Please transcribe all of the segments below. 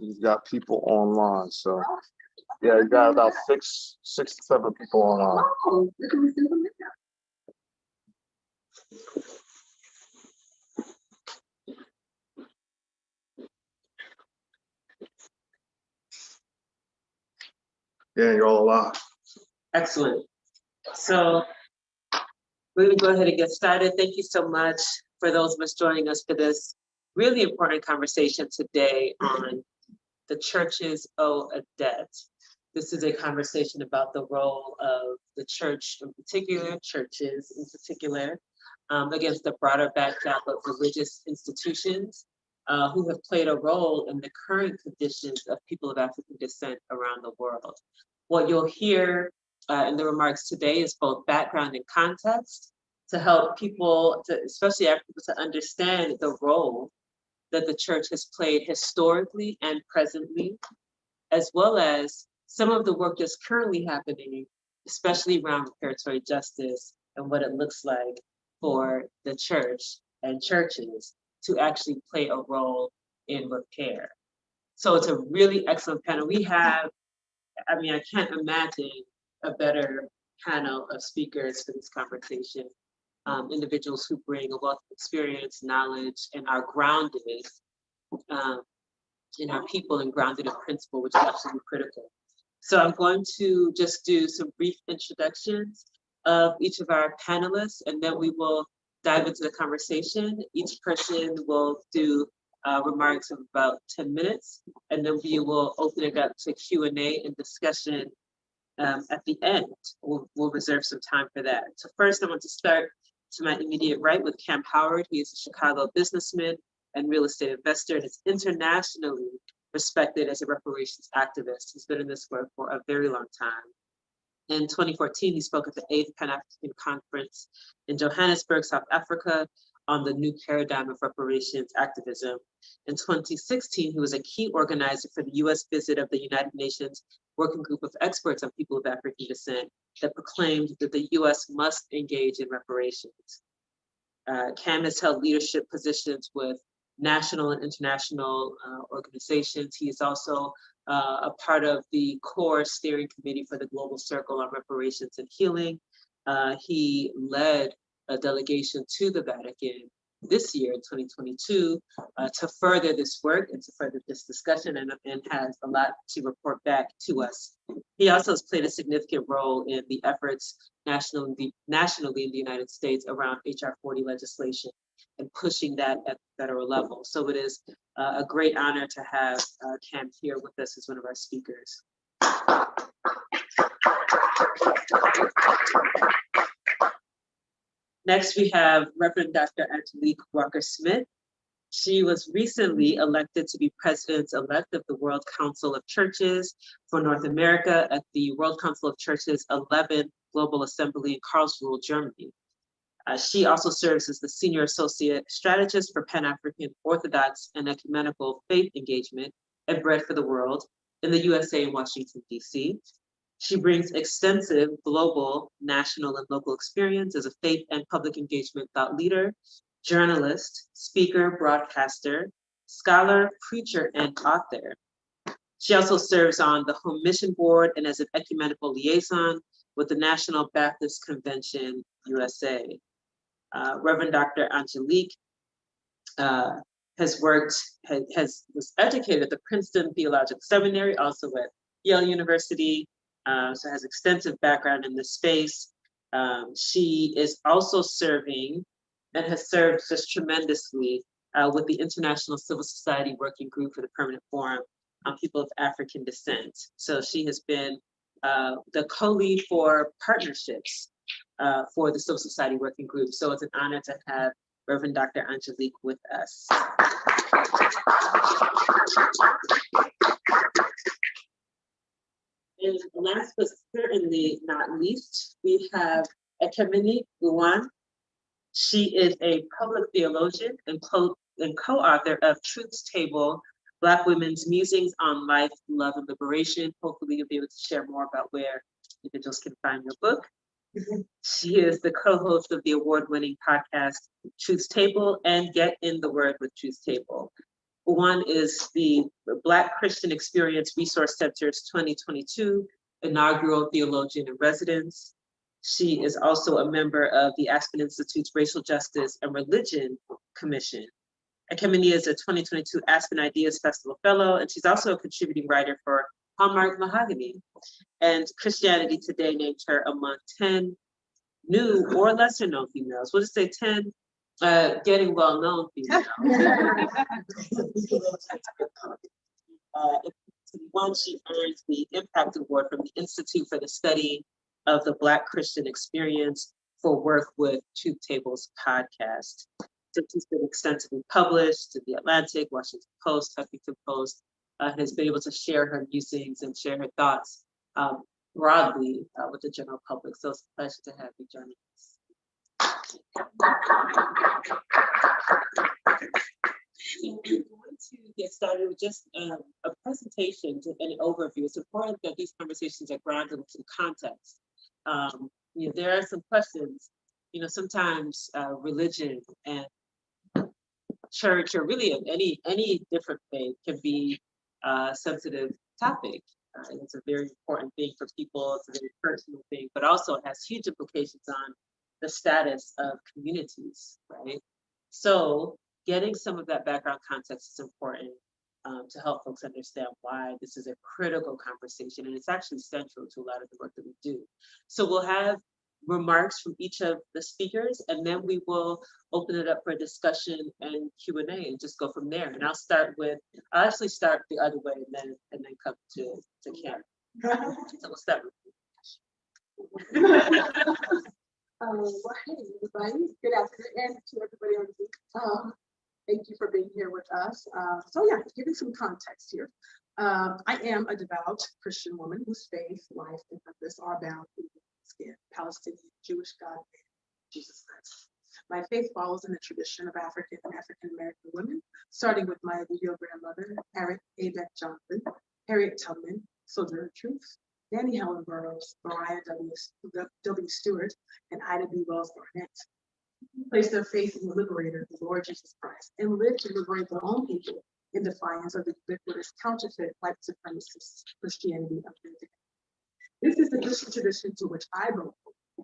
He's got people online, so yeah, he got about six to seven people online. Yeah, you're all alive. Excellent. So we're going to go ahead and get started. Thank you so much for those of us joining us for this really important conversation today on the churches owe a debt. This is a conversation about the role of the church in particular, churches in particular, against the broader backdrop of religious institutions who have played a role in the current conditions of people of African descent around the world. What you'll hear in the remarks today is both background and context to help people, especially Africans, to understand the role that the church has played historically and presently, as well as some of the work that's currently happening, especially around reparatory justice and what it looks like for the church and churches to actually play a role in repair. So it's a really excellent panel. We have, I can't imagine a better panel of speakers for this conversation. Individuals who bring a wealth of experience, knowledge, and are grounded in our people and grounded in principle, which is absolutely critical. So I'm going to just do some brief introductions of each of our panelists, and then we will dive into the conversation. Each person will do remarks of about 10 minutes, and then we will open it up to Q&A and discussion at the end. We'll reserve some time for that. So first, I want to start to my immediate right with Cam Howard. He is a Chicago businessman and real estate investor, and is internationally respected as a reparations activist. He's been in this work for a very long time. In 2014, he spoke at the 8th Pan-African Conference in Johannesburg, South Africa, on the new paradigm of reparations activism. In 2016, he was a key organizer for the US visit of the United Nations Working Group of Experts on People of African Descent that proclaimed that the US must engage in reparations. Cam has held leadership positions with national and international organizations. He is also a part of the core steering committee for the Global Circle on Reparations and Healing. He led a delegation to the Vatican this year in 2022 to further this work and to further this discussion, and has a lot to report back to us. He also has played a significant role in the efforts nationally in the United States around HR 40 legislation and pushing that at the federal level. So it is a great honor to have Cam here with us as one of our speakers. Next, we have Reverend Dr. Angelique Walker-Smith. She was recently elected to be President-elect of the World Council of Churches for North America at the World Council of Churches 11th Global Assembly in Karlsruhe, Germany. She also serves as the Senior Associate Strategist for Pan-African Orthodox and Ecumenical Faith Engagement at Bread for the World in the USA and Washington, D.C. She brings extensive global, national, and local experience as a faith and public engagement thought leader, journalist, speaker, broadcaster, scholar, preacher, and author. She also serves on the Home Mission Board and as an ecumenical liaison with the National Baptist Convention, USA. Reverend Dr. Angelique was educated at the Princeton Theological Seminary, also at Yale University, so has extensive background in this space. She is also serving and has served just tremendously with the International Civil Society Working Group for the Permanent Forum on People of African Descent. So she has been the co-lead for partnerships for the Civil Society Working Group. So it's an honor to have Reverend Dr. Angelique with us. And last but certainly not least, we have Ekemini Uwan. She is a public theologian and co-author of Truth's Table, Black Women's Musings on Life, Love, and Liberation. Hopefully you'll be able to share more about where individuals can find your book. She is the co-host of the award-winning podcast Truth's Table and Get in the Word with Truth's Table. One is the Black Christian Experience Resource Center's 2022 inaugural theologian in residence. She is also a member of the Aspen Institute's Racial Justice and Religion Commission. Ekemini is a 2022 Aspen Ideas Festival Fellow, and she's also a contributing writer for Hallmark Mahogany. And Christianity Today named her among 10 new or lesser known females. We'll just say 10 getting well known females. One, she earns the Impact Award from the Institute for the Study of the Black Christian Experience for work with Truth Tables podcast. So she's been extensively published in The Atlantic, Washington Post, Huffington Post, has been able to share her musings and share her thoughts broadly with the general public. So it's a pleasure to have you joining us. I'm going to get started with just a presentation and an overview. It's important that these conversations are grounded in some context. There are some questions, sometimes religion and church, or really any different faith, can be a sensitive topic. And it's a very important thing for people. It's a very personal thing, but also it has huge implications on the status of communities, right? So getting some of that background context is important to help folks understand why this is a critical conversation, and it's actually central to a lot of the work that we do. So we'll have remarks from each of the speakers, and then we will open it up for discussion and Q&A and just go from there. And I'll actually start the other way and then come to Karen. So we'll start with you. Well, hey, everybody. Good afternoon, and to everybody on Zoom. Thank you for being here with us. So yeah, giving some context here. I am a devout Christian woman whose faith, life, and purpose are bound in skin, Palestinian, Jewish God, Jesus Christ. My faith follows in the tradition of African and African-American women, starting with my immediate grandmother, Harriet A. Beck Johnson, Harriet Tubman, Sojourner Truth, Nanny Helen Burroughs, Mariah W. Stewart, and Ida B. Wells Barnett. Place their faith in the liberator, the Lord Jesus Christ, and live to liberate their own people in defiance of the ubiquitous counterfeit white supremacist Christianity of their day. This is the Christian tradition to which I belong,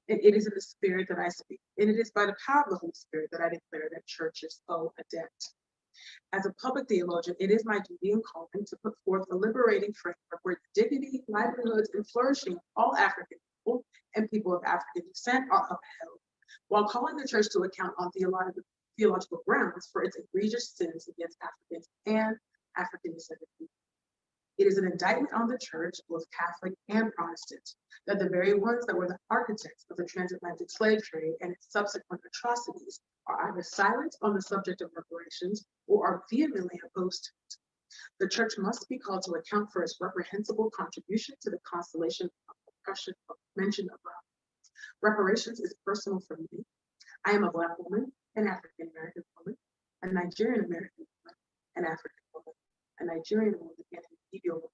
and it is in the spirit that I speak, and it is by the power of the Holy Spirit that I declare that churches owe a debt. As a public theologian, it is my duty and calling to put forth a liberating framework where dignity, livelihoods, and flourishing of all African people and people of African descent are upheld, while calling the church to account on theological grounds for its egregious sins against Africans and African descended people. It is an indictment on the church, both Catholic and Protestant, that the very ones that were the architects of the transatlantic slave trade and its subsequent atrocities are either silent on the subject of reparations or are vehemently opposed to it. The church must be called to account for its reprehensible contribution to the constellation of oppression mentioned above. Reparations is personal for me. I am a Black woman, an African American woman, a Nigerian American woman, an African woman, a Nigerian woman, and an Ethiopian woman.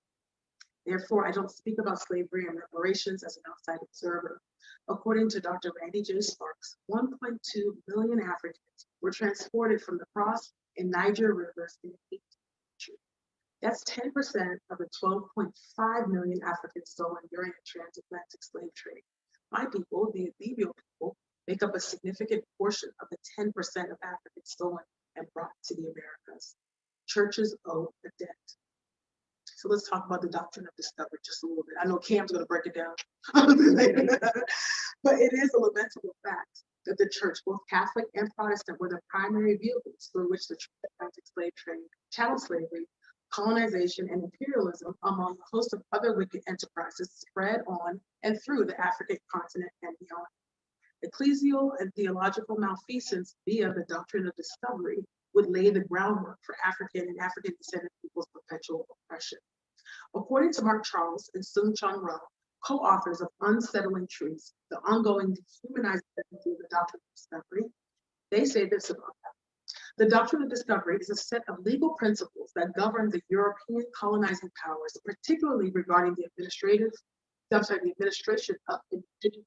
Therefore, I don't speak about slavery and reparations as an outside observer. According to Dr. Randy J. Sparks, 1.2 million Africans were transported from the Cross and Niger rivers in the 18th century. That's 10% of the 12.5 million Africans stolen during the transatlantic slave trade. My people, the Ethiopian people, make up a significant portion of the 10% of Africans stolen and brought to the Americas. Churches owe a debt. So let's talk about the doctrine of discovery just a little bit. I know Cam's going to break it down, but it is a lamentable fact that the church, both Catholic and Protestant, were the primary vehicles through which the transatlantic slave trade, chattel slavery, colonization, and imperialism, among a host of other wicked enterprises, spread on and through the African continent and beyond. Ecclesial and theological malfeasance via the doctrine of discovery would lay the groundwork for African and African descended people's perpetual oppression. According to Mark Charles and Sung Chong Ro, co-authors of Unsettling Truths, the ongoing dehumanizing of the doctrine of discovery, they say this about that. The doctrine of discovery is a set of legal principles that govern the European colonizing powers, particularly regarding the administration of indigenous.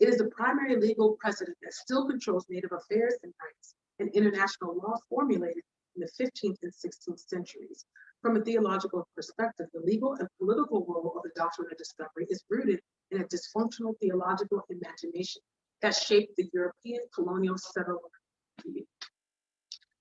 It is the primary legal precedent that still controls Native affairs and rights, and international law formulated in the 15th and 16th centuries. From a theological perspective, the legal and political role of the doctrine of discovery is rooted in a dysfunctional theological imagination that shaped the European colonial settler view.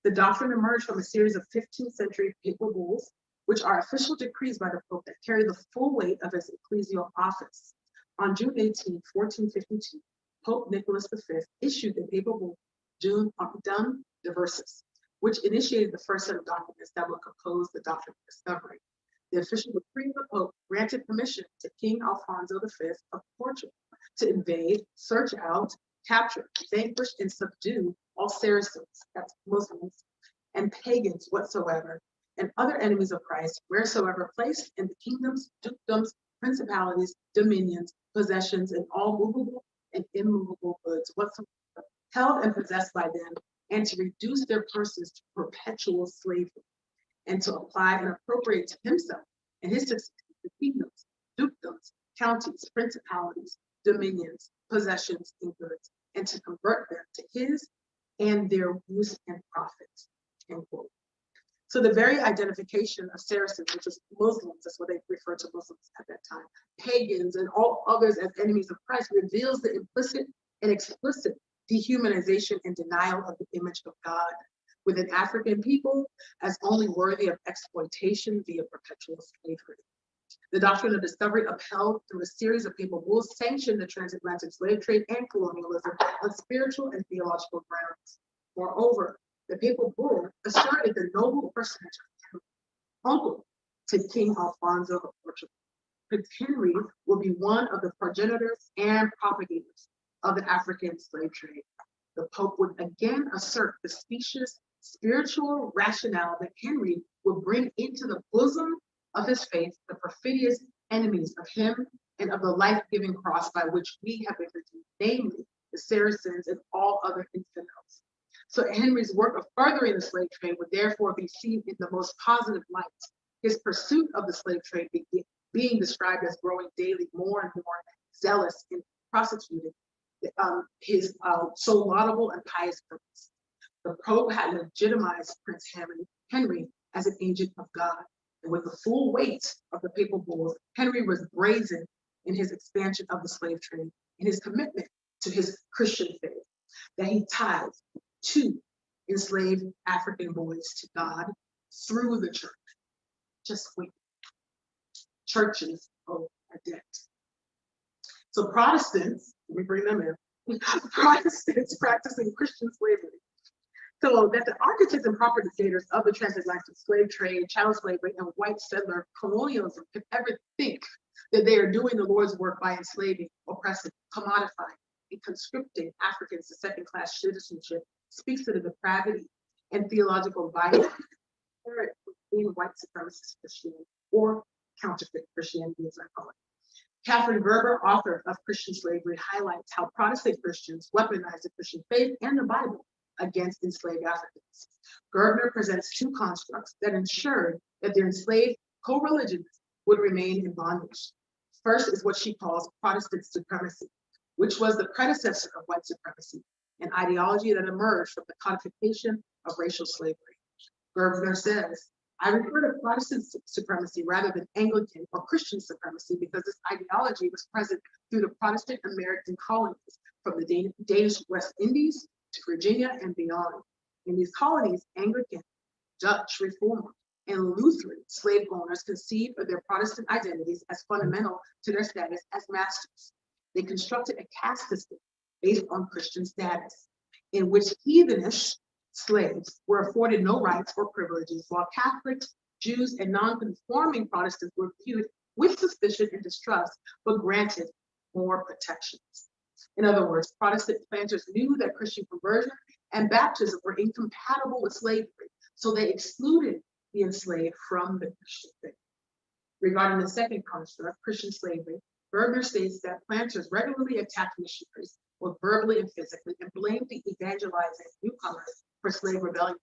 The doctrine emerged from a series of 15th century papal bulls, which are official decrees by the Pope that carry the full weight of his ecclesial office. On June 18, 1452, Pope Nicholas V issued the papal bull Dum Diversas, which initiated the first set of documents that would compose the doctrine of discovery. The official decree of the Pope granted permission to King Alfonso V of Portugal to invade, search out, capture, vanquish, and subdue all Saracens, that's Muslims, and pagans whatsoever, and other enemies of Christ, wheresoever placed in the kingdoms, dukedoms, principalities, dominions, possessions, and all movable and immovable goods whatsoever, held and possessed by them, and to reduce their persons to perpetual slavery, and to apply and appropriate to himself and his successors the kingdoms, dukedoms, counties, principalities, dominions, possessions, and goods, and to convert them to his and their use and profit. End quote. So the very identification of Saracens, which is Muslims, that's what they refer to Muslims at that time, pagans and all others as enemies of Christ, reveals the implicit and explicit dehumanization and denial of the image of God within African people as only worthy of exploitation via perpetual slavery. The doctrine of discovery, upheld through a series of papal bulls, sanctioned the transatlantic slave trade and colonialism on spiritual and theological grounds. Moreover, the papal bull asserted the noble personage of uncle to King Alfonso of Portugal. Prince Henry will be one of the progenitors and propagators of the African slave trade. The Pope would again assert the specious spiritual rationale that Henry would bring into the bosom of his faith the perfidious enemies of him and of the life-giving cross by which we have been redeemed, namely the Saracens and all other infidels. So Henry's work of furthering the slave trade would therefore be seen in the most positive light. His pursuit of the slave trade being described as growing daily more and more zealous in prosecuting his so laudable and pious purpose. The Pope had legitimized Prince Henry as an agent of God. And with the full weight of the papal bulls, Henry was brazen in his expansion of the slave trade and his commitment to his Christian faith, that he tied two enslaved African boys to God through the church. Just wait. Churches owe a debt. So Protestants, we bring them in, Protestants practicing Christian slavery. So that the architects and propagators of the transatlantic slave trade, chattel slavery, and white settler colonialism could ever think that they are doing the Lord's work by enslaving, oppressing, commodifying, and conscripting Africans to second-class citizenship speaks to the depravity and theological bias in white supremacist Christianity, or counterfeit Christianity, as I call it. Catherine Gerber, author of Christian Slavery, highlights how Protestant Christians weaponize the Christian faith and the Bible against enslaved Africans. Gerber presents two constructs that ensured that their enslaved co-religionists would remain in bondage. First is what she calls Protestant supremacy, which was the predecessor of white supremacy, an ideology that emerged from the codification of racial slavery. Gerber says, I refer to Protestant supremacy rather than Anglican or Christian supremacy because this ideology was present through the Protestant American colonies from the Danish West Indies to Virginia and beyond. In these colonies, Anglican, Dutch Reformer, and Lutheran slave owners conceived of their Protestant identities as fundamental to their status as masters. They constructed a caste system based on Christian status, in which heathenish slaves were afforded no rights or privileges, while Catholics, Jews, and non-conforming Protestants were viewed with suspicion and distrust, but granted more protections. In other words, Protestant planters knew that Christian conversion and baptism were incompatible with slavery, so they excluded the enslaved from the Christian faith. Regarding the second construct, Christian slavery, Berger states that planters regularly attacked missionaries, both verbally and physically, and blamed the evangelizing newcomers for slave rebellions,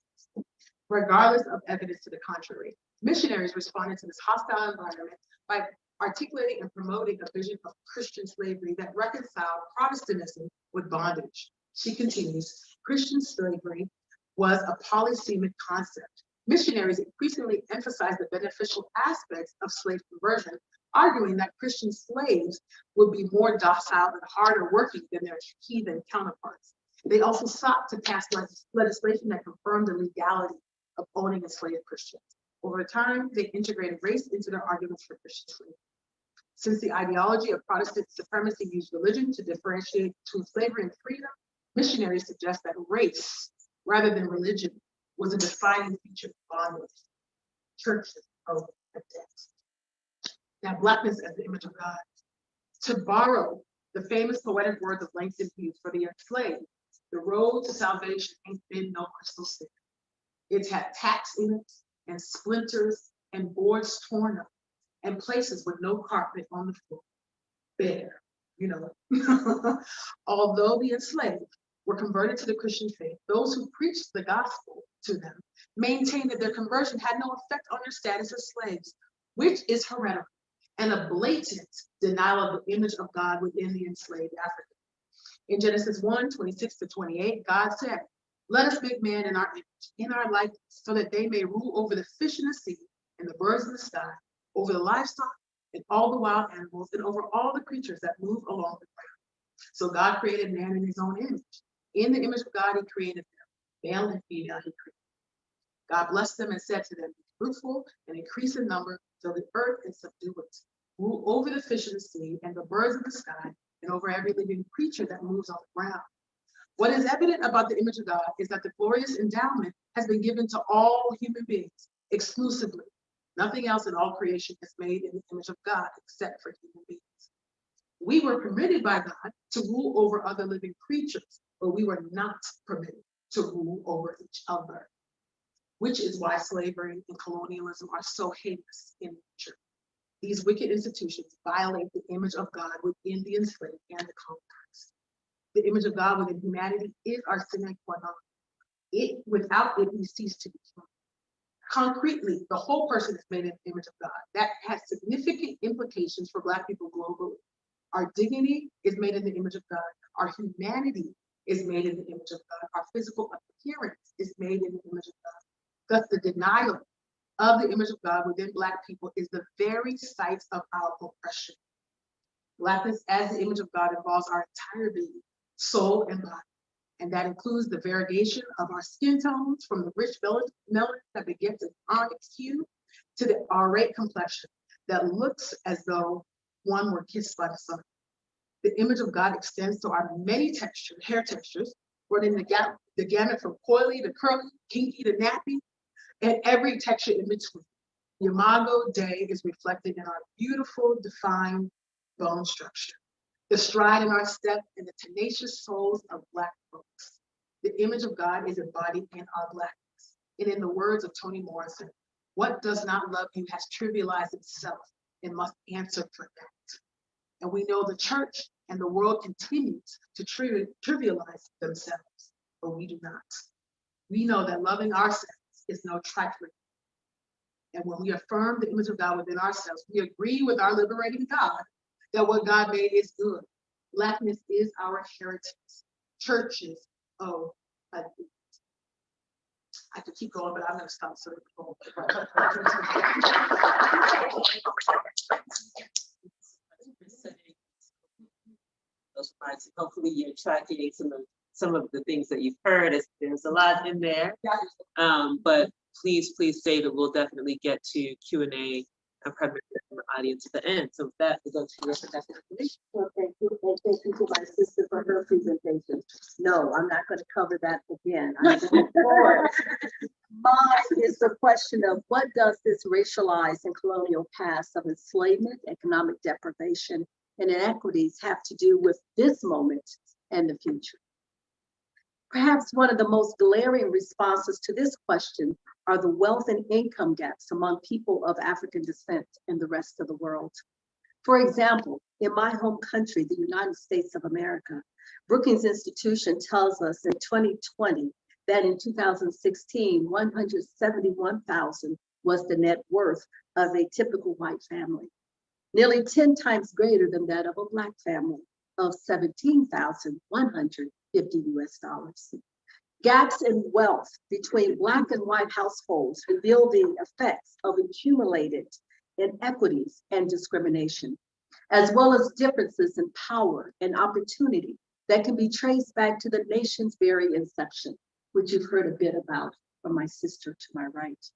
regardless of evidence to the contrary. Missionaries responded to this hostile environment by articulating and promoting a vision of Christian slavery that reconciled Protestantism with bondage. She continues, Christian slavery was a polysemic concept Missionaries increasingly emphasized the beneficial aspects of slave conversion, arguing that Christian slaves would be more docile and harder working than their heathen counterparts. They also sought to pass legislation that confirmed the legality of owning enslaved Christians. Over time, they integrated race into their arguments for Christian slavery. Since the ideology of Protestant supremacy used religion to differentiate between slavery and freedom, missionaries suggest that race, rather than religion, was a defining feature of bondage, churches, of the text. Now, Blackness as the image of God. To borrow the famous poetic words of Langston Hughes for the enslaved, the road to salvation ain't been no crystal stair. It's had tacks in it, and splinters, and boards torn up, and places with no carpet on the floor. Bare, you know. Although the enslaved were converted to the Christian faith, those who preached the gospel to them maintained that their conversion had no effect on their status as slaves, which is heretical and a blatant denial of the image of God within the enslaved African. In Genesis 1:26-28, God said, "Let us make man in our image, in our likeness, so that they may rule over the fish in the sea and the birds in the sky, over the livestock and all the wild animals, and over all the creatures that move along the ground." So God created man in his own image. In the image of God, he created them. Male and female, he created. God blessed them and said to them, "Be fruitful and increase in number, fill the earth and subdue it. Rule over the fish in the sea and the birds of the sky, and over every living creature that moves on the ground." What is evident about the image of God is that the glorious endowment has been given to all human beings exclusively. Nothing else in all creation is made in the image of God except for human beings. We were permitted by God to rule over other living creatures, but we were not permitted to rule over each other, which is why slavery and colonialism are so heinous in nature. These wicked institutions violate the image of God within the enslaved and the colonized. The image of God within humanity is our sine qua non. Without it, we cease to be human. Concretely, the whole person is made in the image of God. That has significant implications for Black people globally. Our dignity is made in the image of God. Our humanity is made in the image of God. Our physical appearance is made in the image of God. Thus, the denial of the image of God within Black people is the very site of our oppression. Blackness as the image of God involves our entire being, soul, and body. And that includes the variegation of our skin tones, from the rich melanin that begins an onyx hue to the aurate complexion that looks as though one were kissed by the sun. The image of God extends to our many hair textures, running the gamut from coily to curly, kinky to nappy, and every texture in between. The imago Dei is reflected in our beautiful, defined bone structure, the stride in our step, and the tenacious souls of Black folks. The image of God is embodied in our Blackness. And in the words of Toni Morrison, "What does not love you has trivialized itself and must answer for that." And we know the church and the world continues to trivialize themselves, but we do not. We know that loving ourselves is no trifling. And when we affirm the image of God within ourselves, we agree with our liberating God that what God made is good. Blackness is our heritage. Churches owe a debt. I could keep going, but I'm going to stop so those parts. Hopefully you're tracking some of the things that you've heard. There's a lot in there, but please say that we'll definitely get to Q&A and primarily from the audience at the end. So with that, we'll go to your productive information. Well, thank you, and thank you to my sister for her presentation. No, I'm not going to cover that again. I'm going forward. Mine is the question of what does this racialized and colonial past of enslavement, economic deprivation, and inequities have to do with this moment and the future? Perhaps one of the most glaring responses to this question are the wealth and income gaps among people of African descent and the rest of the world. For example, in my home country, the United States of America, Brookings Institution tells us in 2020 that in 2016, 171,000 was the net worth of a typical white family, nearly 10 times greater than that of a Black family of $17,150 US. Gaps in wealth between Black and white households reveal the effects of accumulated inequities and discrimination, as well as differences in power and opportunity that can be traced back to the nation's very inception, which you've heard a bit about from my sister to my right.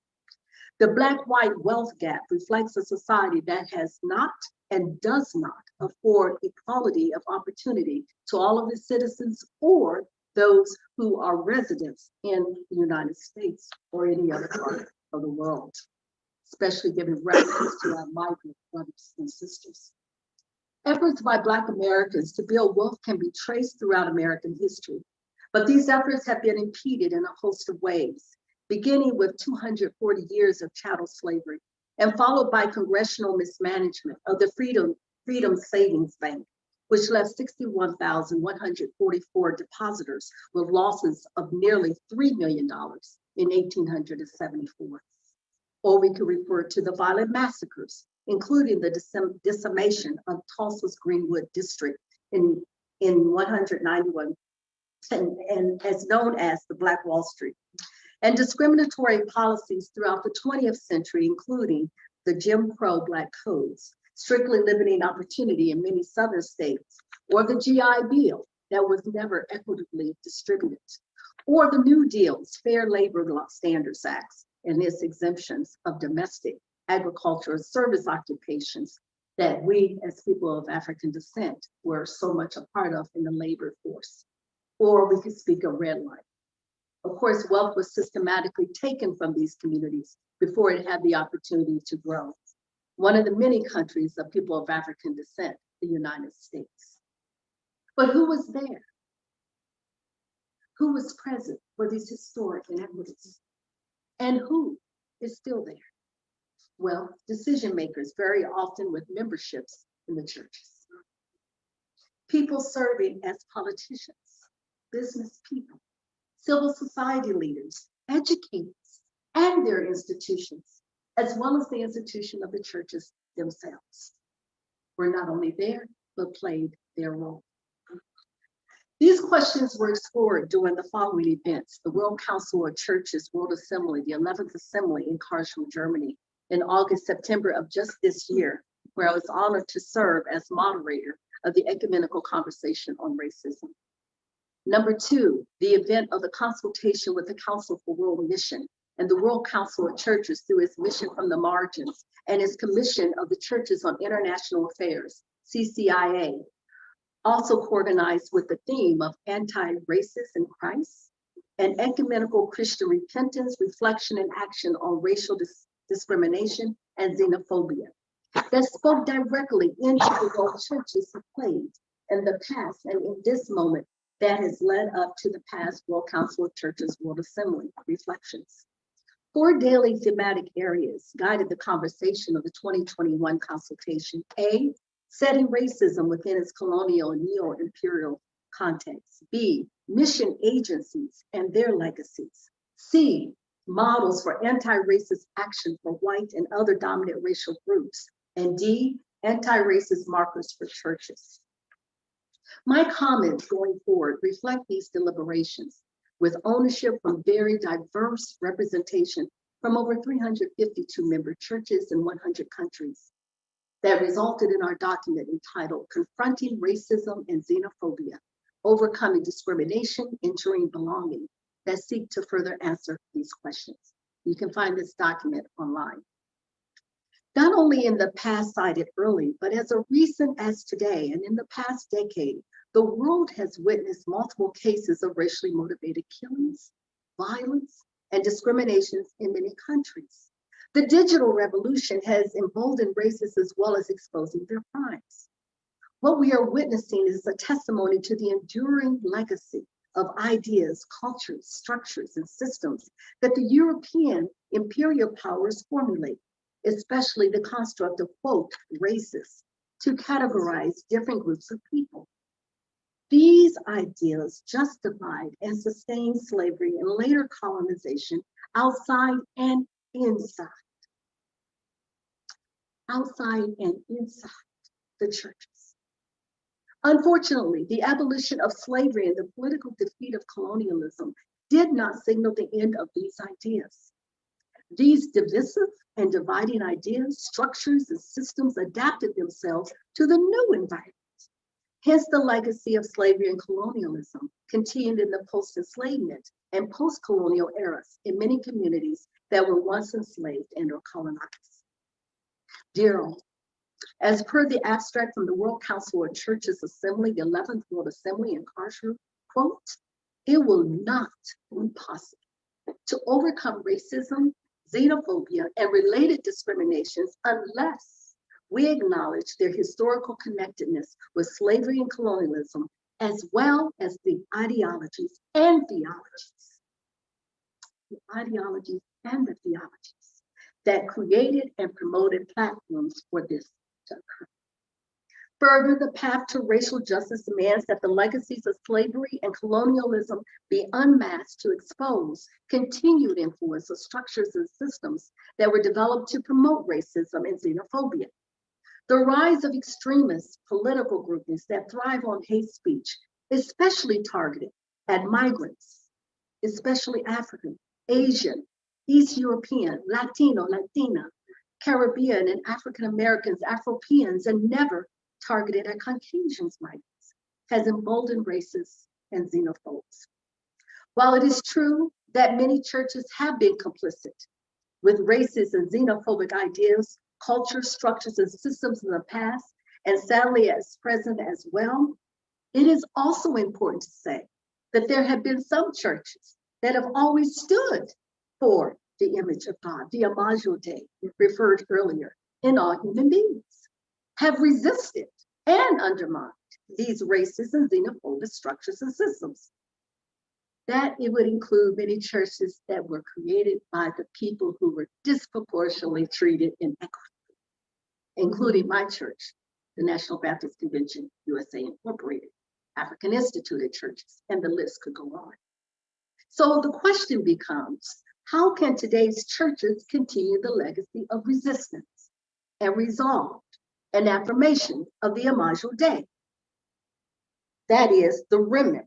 The Black-white wealth gap reflects a society that has not and does not afford equality of opportunity to all of its citizens or those who are residents in the United States or any other part of the world, especially given reference to our migrant brothers and sisters. Efforts by Black Americans to build wealth can be traced throughout American history, but these efforts have been impeded in a host of ways, beginning with 240 years of chattel slavery and followed by congressional mismanagement of the Freedom Savings Bank, which left 61,144 depositors with losses of nearly $3 million in 1874. Or we could refer to the violent massacres, including the decimation of Tulsa's Greenwood District in 191, and as known as the Black Wall Street, and discriminatory policies throughout the 20th century, including the Jim Crow Black Codes, strictly limiting opportunity in many Southern states, or the GI Bill that was never equitably distributed, or the New Deal's Fair Labor Standards Acts and its exemptions of domestic, agricultural, service occupations that we as people of African descent were so much a part of in the labor force. Or we could speak of redlining. Of course, wealth was systematically taken from these communities before it had the opportunity to grow. One of the many countries of people of African descent, the United States. But who was there? Who was present for these historic inequities? And who is still there? Well, decision makers, very often with memberships in the churches. People serving as politicians, business people, civil society leaders, educators, and their institutions, as well as the institution of the churches themselves, were not only there, but played their role. These questions were explored during the following events: the World Council of Churches World Assembly, the 11th Assembly in Karlsruhe, Germany, in August, September of just this year, where I was honored to serve as moderator of the ecumenical conversation on racism. Number two, the event of the consultation with the Council for World Mission and the World Council of Churches through its Mission from the Margins and its Commission of the Churches on International Affairs, CCIA, also coordinated with the theme of anti-racist in Christ and ecumenical Christian repentance, reflection, and action on racial discrimination and xenophobia that spoke directly into the role churches have played in the past and in this moment that has led up to the past World Council of Churches World Assembly reflections. 4 daily thematic areas guided the conversation of the 2021 consultation. A, setting racism within its colonial and neo-imperial context. B, mission agencies and their legacies. C, models for anti-racist action for white and other dominant racial groups. And D, anti-racist markers for churches. My comments going forward reflect these deliberations with ownership from very diverse representation from over 352 member churches in 100 countries that resulted in our document entitled Confronting Racism and Xenophobia, Overcoming Discrimination, Ensuring Belonging, that seek to further answer these questions. You can find this document online. Not only in the past cited early, but as recent as today and in the past decade, the world has witnessed multiple cases of racially motivated killings, violence, and discriminations in many countries. The digital revolution has emboldened racists as well as exposing their crimes. What we are witnessing is a testimony to the enduring legacy of ideas, cultures, structures, and systems that the European imperial powers formulate, especially the construct of, quote, racist, to categorize different groups of people. These ideas justified and sustained slavery and later colonization outside and inside. Outside and inside the churches. Unfortunately, the abolition of slavery and the political defeat of colonialism did not signal the end of these ideas. These divisive and dividing ideas, structures, and systems adapted themselves to the new environment. Hence, the legacy of slavery and colonialism continued in the post-enslavement and post-colonial eras in many communities that were once enslaved and or colonized. Dear all, as per the abstract from the World Council of Churches Assembly, the 11th World Assembly in Karlsruhe, quote, it will not be possible to overcome racism, xenophobia, and related discriminations unless we acknowledge their historical connectedness with slavery and colonialism, as well as the ideologies and theologies. The ideologies and the theologies that created and promoted platforms for this to occur. Further, the path to racial justice demands that the legacies of slavery and colonialism be unmasked to expose continued influence of structures and systems that were developed to promote racism and xenophobia. The rise of extremist political groupings that thrive on hate speech, especially targeted at migrants, especially African, Asian, East European, Latino, Latina, Caribbean, and African Americans, Afropeans, and never targeted at Caucasians migrants, has emboldened racists and xenophobes. While it is true that many churches have been complicit with racist and xenophobic ideas, cultures, structures, and systems in the past, and sadly as present as well, it is also important to say that there have been some churches that have always stood for the image of God, the Imago Dei referred earlier, in all human beings, have resisted and undermined these racist and xenophobic structures and systems. That it would include many churches that were created by the people who were disproportionately treated inequitably, including my church, the National Baptist Convention, USA Incorporated, African Instituted Churches, and the list could go on. So the question becomes, how can today's churches continue the legacy of resistance and resolve and affirmation of the Imago Dei? That is the remnant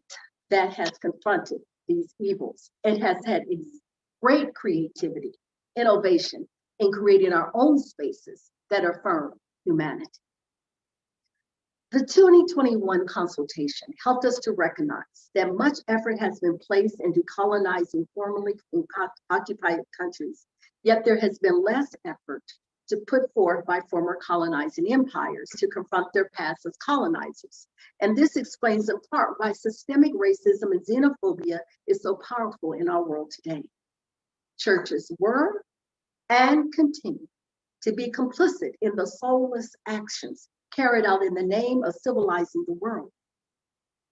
that has confronted these evils and has had great creativity, innovation in creating our own spaces that affirm humanity. The 2021 consultation helped us to recognize that much effort has been placed into colonizing formerly occupied countries, yet there has been less effort to put forth by former colonizing empires to confront their past as colonizers. And this explains in part why systemic racism and xenophobia is so powerful in our world today. Churches were and continue to be complicit in the soulless actions carried out in the name of civilizing the world.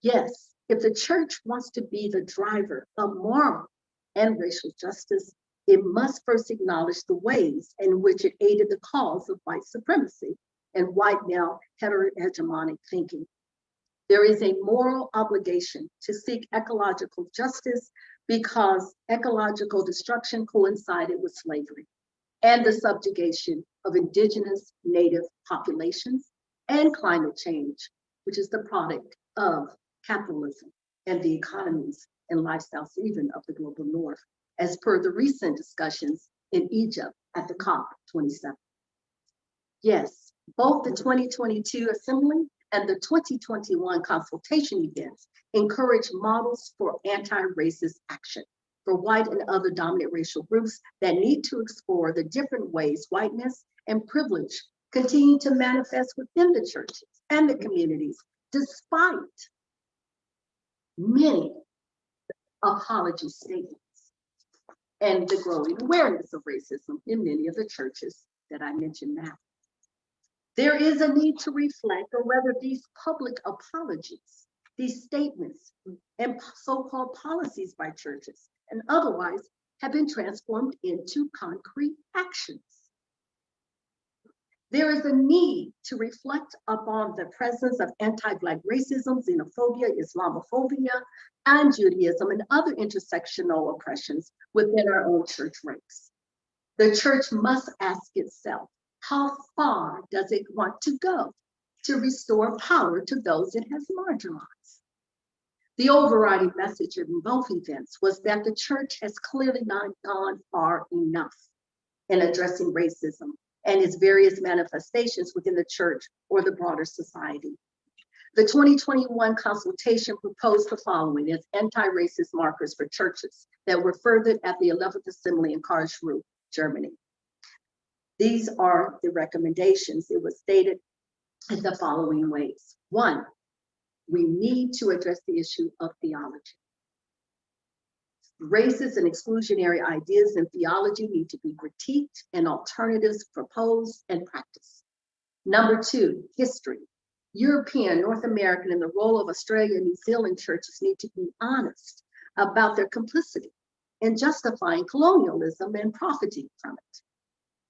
Yes, if the church wants to be the driver of moral and racial justice, it must first acknowledge the ways in which it aided the cause of white supremacy and white male heterohegemonic thinking. There is a moral obligation to seek ecological justice because ecological destruction coincided with slavery and the subjugation of indigenous native populations and climate change, which is the product of capitalism and the economies and lifestyles even of the global north, as per the recent discussions in Egypt at the COP27. Yes, both the 2022 Assembly and the 2021 consultation events encourage models for anti-racist action for white and other dominant racial groups that need to explore the different ways whiteness and privilege continue to manifest within the churches and the communities, despite many apology statements and the growing awareness of racism in many of the churches that I mentioned now. There is a need to reflect on whether these public apologies, these statements, and so-called policies by churches and otherwise have been transformed into concrete actions. There is a need to reflect upon the presence of anti-Black racism, xenophobia, Islamophobia, and Judaism and other intersectional oppressions within our own church ranks. The church must ask itself, how far does it want to go to restore power to those it has marginalized? The overriding message in both events was that the church has clearly not gone far enough in addressing racism and its various manifestations within the church or the broader society. The 2021 consultation proposed the following as anti-racist markers for churches that were furthered at the 11th Assembly in Karlsruhe, Germany. These are the recommendations. It was stated in the following ways. 1, we need to address the issue of theology. Racist and exclusionary ideas in theology need to be critiqued and alternatives proposed and practiced. Number 2, history. European, North American, and the role of Australia and New Zealand churches need to be honest about their complicity in justifying colonialism and profiting from it.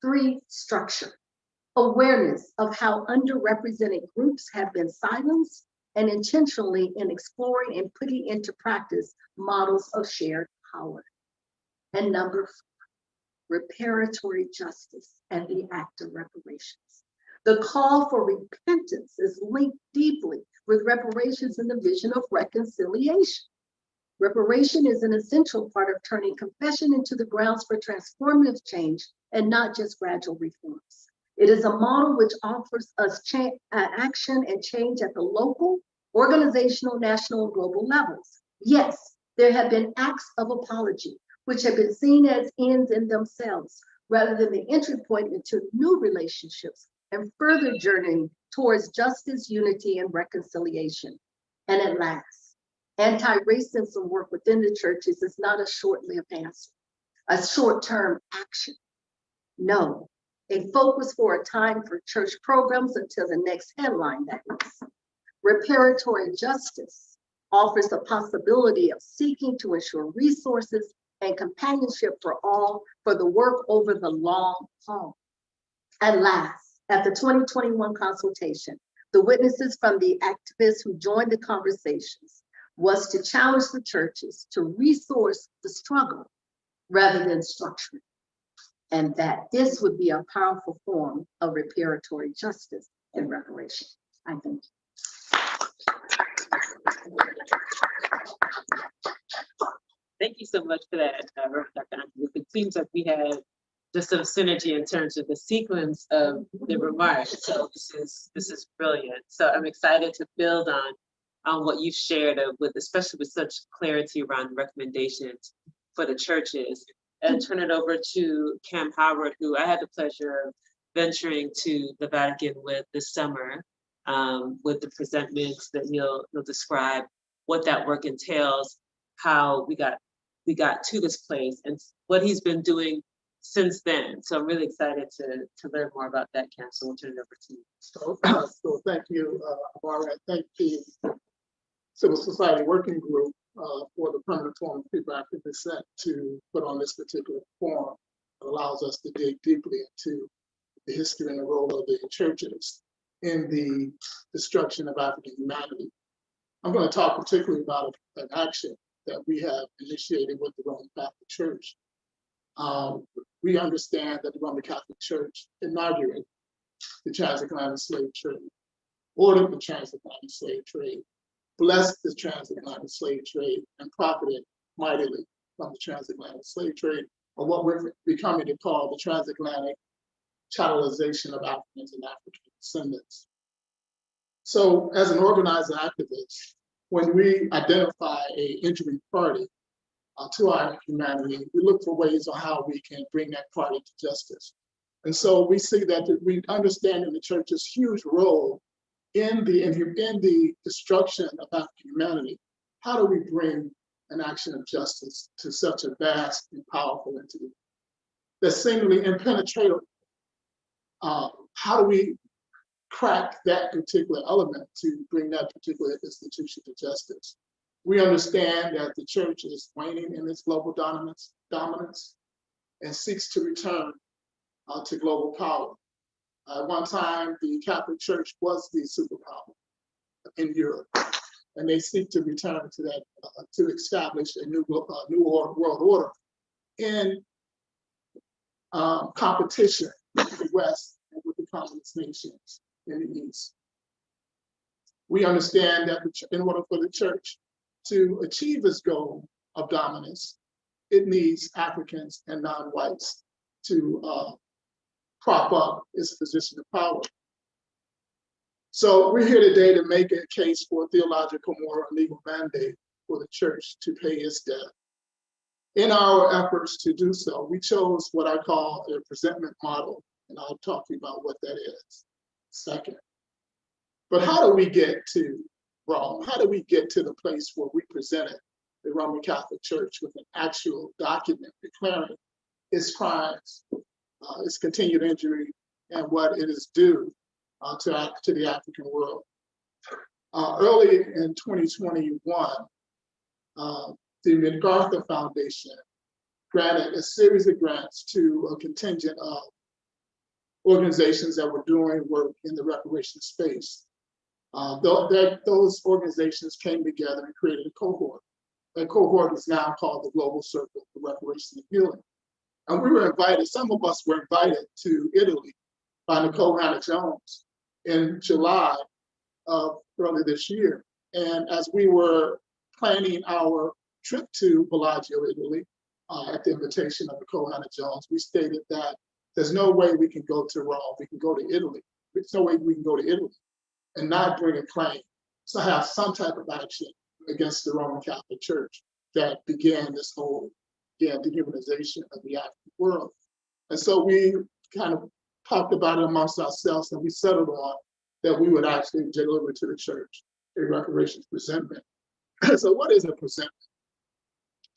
3, structure. Awareness of how underrepresented groups have been silenced and intentionally in exploring and putting into practice models of shared power. And number 4, reparatory justice and the act of reparations. The call for repentance is linked deeply with reparations and the vision of reconciliation. Reparation is an essential part of turning confession into the grounds for transformative change and not just gradual reforms. It is a model which offers us action and change at the local, organizational, national, and global levels. Yes, there have been acts of apology, which have been seen as ends in themselves, rather than the entry point into new relationships and further journeying towards justice, unity, and reconciliation. And at last, anti-racism work within the churches is not a short-lived answer, a short-term action. No, a focus for a time for church programs until the next headline, that is. Reparatory justice offers the possibility of seeking to ensure resources and companionship for all for the work over the long haul. At last, at the 2021 consultation, the witnesses from the activists who joined the conversations was to challenge the churches to resource the struggle rather than structure it, and that this would be a powerful form of reparatory justice and reparation. I thank you. Thank you so much for that, Dr. Andrews. It seems like we had just some synergy in terms of the sequence of the remarks. So this is brilliant. So I'm excited to build on what you've shared with, especially with such clarity around recommendations for the churches, and turn it over to Cam Howard, who I had the pleasure of venturing to the Vatican with this summer, with the presentments that he'll describe what that work entails, how we got to this place, and what he's been doing since then. So I'm really excited to learn more about that, Cam. So we'll turn it over to you. So thank you, Amara. Thank the Civil Society Working Group for the Permanent Forum of People African Descent to put on this particular forum. It allows us to dig deeply into the history and the role of the churches in the destruction of African humanity. I'm going to talk particularly about an action that we have initiated with the Roman Catholic Church. We understand that the Roman Catholic Church inaugurated the transatlantic slave trade, ordered the transatlantic slave trade, blessed the transatlantic slave trade, and profited mightily from the transatlantic slave trade, or what we're becoming to call the transatlantic chattelization of Africans and African descendants. So as an organized activist, when we identify an injury party to our humanity, we look for ways on how we can bring that party to justice. And so we see that we understand in the church's huge role in the destruction of African humanity. How do we bring an action of justice to such a vast and powerful entity that's seemingly impenetrable? How do we crack that particular element to bring that particular institution to justice? We understand that the church is waning in its global dominance and seeks to return to global power. At one time, the Catholic Church was the superpower in Europe, and they seek to return to that, to establish a new world order in competition with the West and with the communist nations in the East. We understand that in order for the church to achieve its goal of dominance, it needs Africans and non-whites to prop up its position of power. So we're here today to make a case for a theological, moral, and legal mandate for the church to pay its debt. In our efforts to do so, we chose what I call a presentment model, and I'll talk to you about what that is second. But how do we get to Rome? How do we get to the place where we presented the Roman Catholic Church with an actual document declaring its crimes, its continued injury, and what it is due to the African world? Early in 2021, the MacArthur Foundation granted a series of grants to a contingent of organizations that were doing work in the reparations space. Those organizations came together and created a cohort. That cohort is now called the Global Circle for Reparations and Healing. And we were invited, some of us were invited to Italy by Nicole Hannah-Jones in July of early this year. And as we were planning our trip to Bellagio, Italy, at the invitation of Nicole Hannah-Jones, we stated that there's no way we can go to Rome, we can go to Italy. There's no way we can go to Italy and not bring a claim to have some type of action against the Roman Catholic Church that began this whole dehumanization of the African world. And so we kind of talked about it amongst ourselves, and we settled on that we would actually deliver to the church a reparations presentment. So what is a presentment?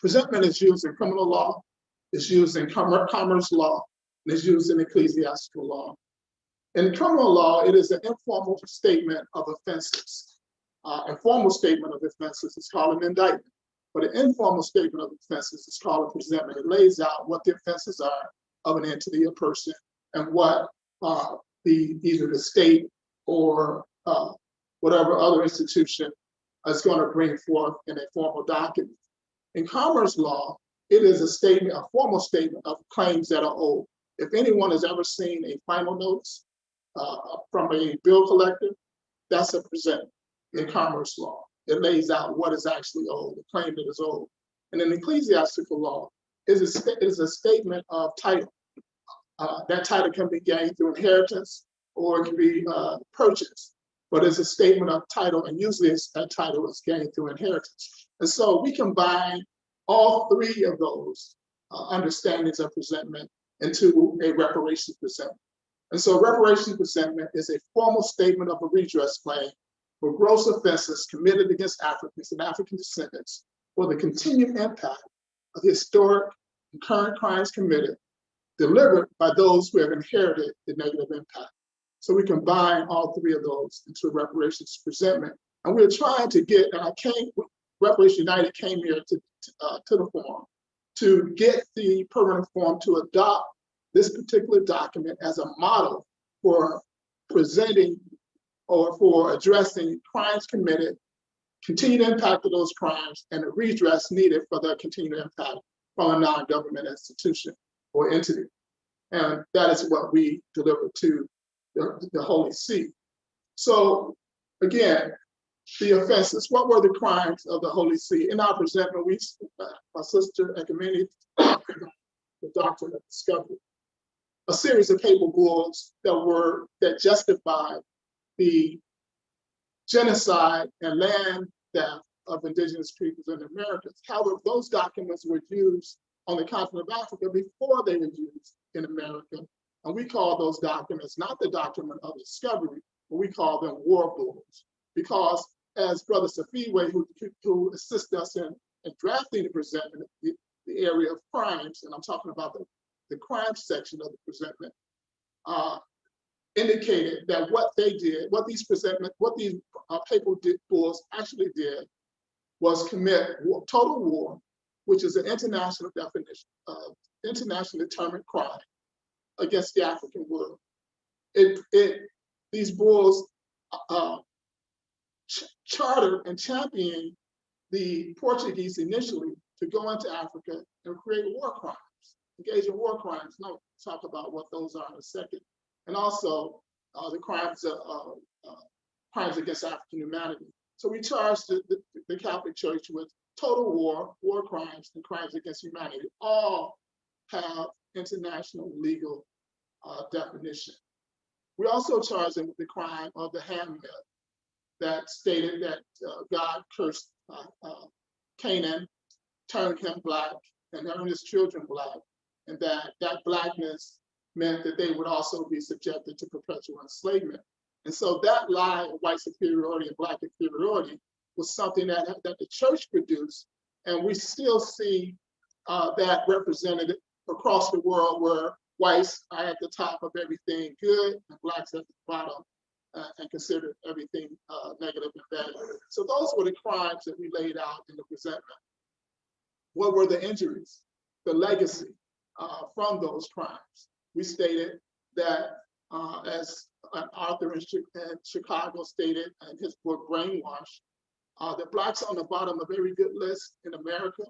Presentment is used in criminal law, it's used in commerce law, and it's used in ecclesiastical law. In criminal law, it is an informal statement of offenses. A formal statement of offenses is called an indictment, but an informal statement of offenses is called a presentment. It lays out what the offenses are of an entity or person and what either the state or whatever other institution is going to bring forth in a formal document. In commerce law, it is a statement, a formal statement of claims that are owed. If anyone has ever seen a final notice from a bill collector, that's a presentment in commerce law. It lays out what is actually owed, the claim that is owed. And in ecclesiastical law, it is a statement of title. That title can be gained through inheritance or it can be purchased, but it's a statement of title, and usually that title is gained through inheritance. And so we combine all three of those understandings of presentment into a reparations presentment. And so reparations presentment is a formal statement of a redress claim for gross offenses committed against Africans and African descendants for the continued impact of the historic and current crimes committed, delivered by those who have inherited the negative impact. So we combine all three of those into a reparations presentment. And we're trying to get, and Reparations United came here to the forum to get the permanent forum to adopt this particular document as a model for presenting or for addressing crimes committed, continued impact of those crimes, and the redress needed for the continued impact from a non-government institution or entity. And that is what we deliver to the Holy See. So again, the offenses, what were the crimes of the Holy See? In our presentment, my sister Ecumene, the doctrine of discovery, a series of papal bulls that justified the genocide and land theft of indigenous peoples in the Americas. However, those documents were used on the continent of Africa before they were used in America. And we call those documents not the document of discovery, but we call them war bulls. Because as Brother Safiwe, who assisted us in drafting the presentment, the area of crimes, and I'm talking about the crime section of the presentment, indicated that what they did, what these papal bulls actually did was commit total war, which is an international definition of internationally determined crime against the African world. These bulls chartered and championed the Portuguese initially to go into Africa and create war crimes, engage in war crimes. And I'll talk about what those are in a second. And also the crimes against African humanity. So we charged the Catholic Church with total war crimes, and crimes against humanity. All have international legal definition. We also charged them with the crime of the hand myth that stated that God cursed Canaan, turned him black, and turned his children black, and that blackness meant that they would also be subjected to perpetual enslavement. And so that lie of white superiority and black inferiority was something that the church produced, and we still see that represented across the world, where whites are at the top of everything good and blacks at the bottom and considered everything negative and bad. So those were the crimes that we laid out in the presentment. What were the injuries, the legacy from those crimes? We stated that, as an author in Chicago stated in his book, Brainwash, that blacks are on the bottom of every good list in America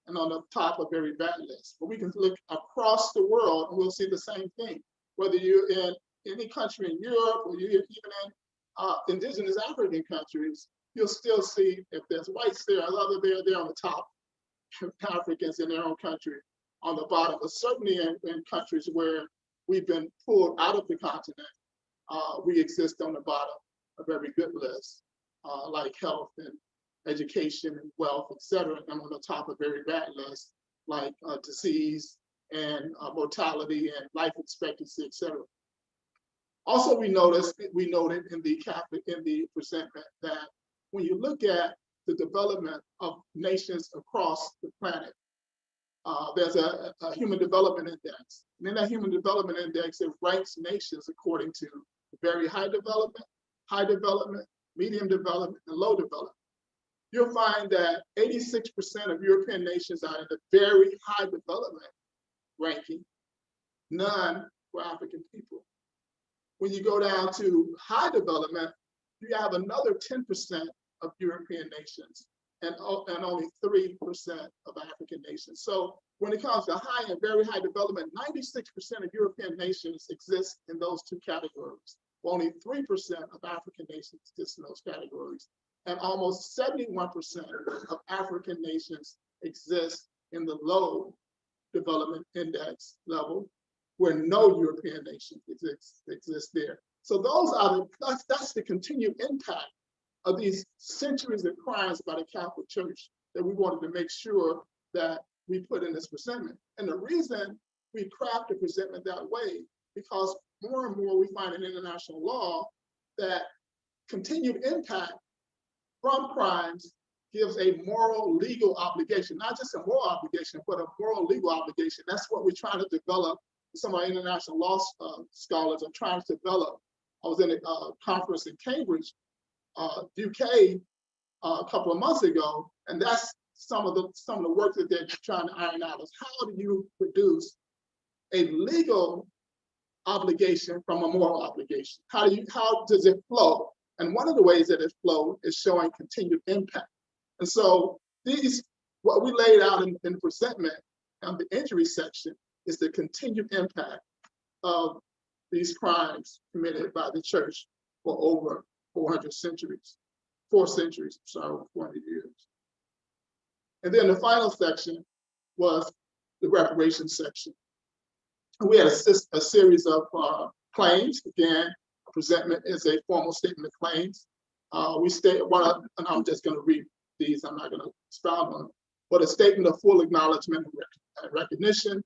and on the top of every bad list. But we can look across the world and we'll see the same thing. Whether you're in any country in Europe or you're even in indigenous African countries, you'll still see, if there's whites there, other they're on the top, Africans in their own country on the bottom. But certainly in countries where we've been pulled out of the continent, we exist on the bottom of every good list, like health and education and wealth, et cetera, and on the top of very bad lists, like disease and mortality and life expectancy, et cetera. Also, we noted in the presentment that when you look at the development of nations across the planet, there's a human development index. And in that human development index, it ranks nations according to very high development, medium development, and low development. You'll find that 86% of European nations are in the very high development ranking, none for African people. When you go down to high development, you have another 10% of European nations and only 3% of African nations. So when it comes to high and very high development, 96% of European nations exist in those two categories. Only 3% of African nations exist in those categories. And almost 71% of African nations exist in the low development index level, where no European nation exists there. So that's the continued impact of these centuries of crimes by the Catholic Church that we wanted to make sure that we put in this presentment. And the reason we craft a presentment that way, because more and more we find in international law that continued impact from crimes gives a moral legal obligation, not just a moral obligation, but a moral legal obligation. That's what we're trying to develop. Some of our international law scholars are trying to develop. I was in a conference in Cambridge, UK, a couple of months ago, and that's some of the work that they're trying to iron out is how do you produce a legal obligation from a moral obligation? How does it flow? And one of the ways that it flows is showing continued impact. And so what we laid out in the presentment on the injury section is the continued impact of these crimes committed by the church for over 400 centuries, 4 centuries, sorry, 400 years. And then the final section was the reparations section. And we had a series of claims. Again, a presentment is a formal statement of claims. We state and I'm just going to read these, I'm not going to expound on them, but a statement of full acknowledgement and recognition,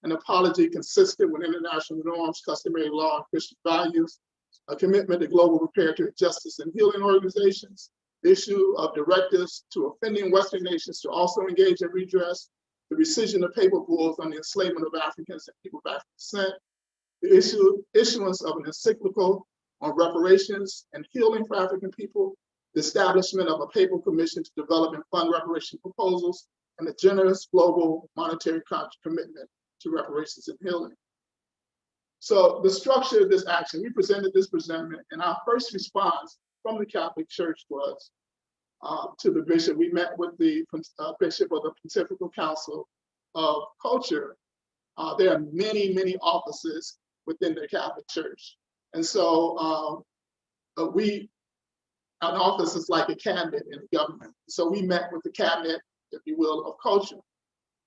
an apology consistent with international norms, customary law, and Christian values, a commitment to global reparative justice and healing organizations, the issue of directives to offending Western nations to also engage in redress, the rescission of papal bulls on the enslavement of Africans and people of African descent, the issuance of an encyclical on reparations and healing for African people, the establishment of a papal commission to develop and fund reparation proposals, and a generous global monetary commitment to reparations and healing. So the structure of this action, we presented this presentment, and our first response from the Catholic Church was to the bishop. We met with the bishop of the Pontifical Council of Culture. There are many, many offices within the Catholic Church. And so An office is like a cabinet in the government. So we met with the cabinet, if you will, of culture.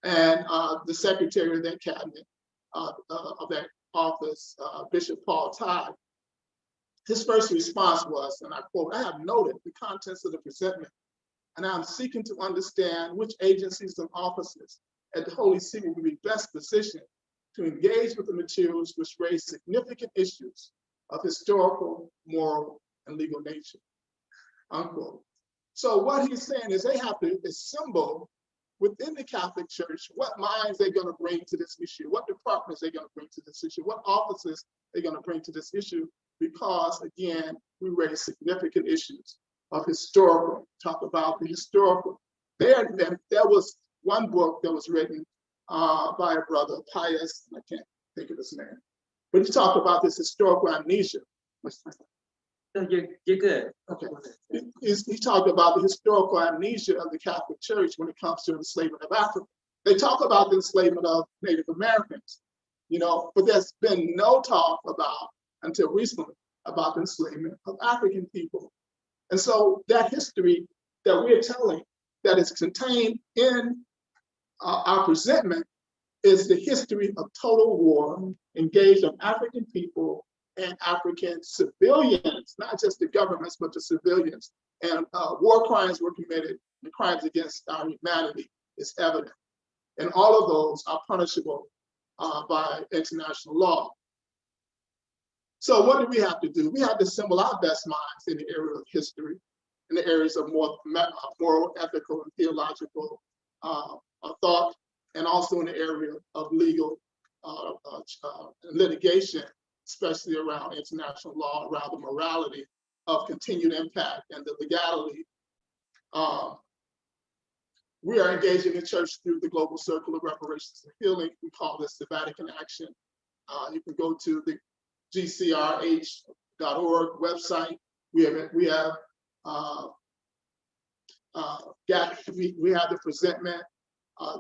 And the secretary of that cabinet, of that office, Bishop Paul Todd, his first response was, and I quote, "I have noted the contents of the presentment, and I'm seeking to understand which agencies and offices at the Holy See will be best positioned to engage with the materials which raise significant issues of historical, moral, and legal nature," unquote. So what he's saying is they have to assemble within the Catholic Church what minds they're going to bring to this issue, what departments they're going to bring to this issue, what offices they're going to bring to this issue, because again, we raise significant issues of historical, talk about the historical. There was one book that was written by a brother, Pius, I can't think of his name, but he talked about this historical amnesia. So you're good. Okay. He talked about the historical amnesia of the Catholic Church when it comes to enslavement of Africa. They talk about the enslavement of Native Americans, but there's been no talk about, until recently, about the enslavement of African people. And so that history that we're telling, that is contained in our presentment, is the history of total war engaged on African people and African civilians, not just the governments, but the civilians. And war crimes were committed, the crimes against our humanity is evident. And all of those are punishable by international law. So what do we have to do? We have to assemble our best minds in the area of history, in the areas of more moral, ethical, and theological thought, and also in the area of legal litigation, especially around international law, around the morality of continued impact and the legality. We are engaging the church through the Global Circle of Reparations and Healing. We call this the Vatican Action. You can go to the gcrh.org website. We have the presentment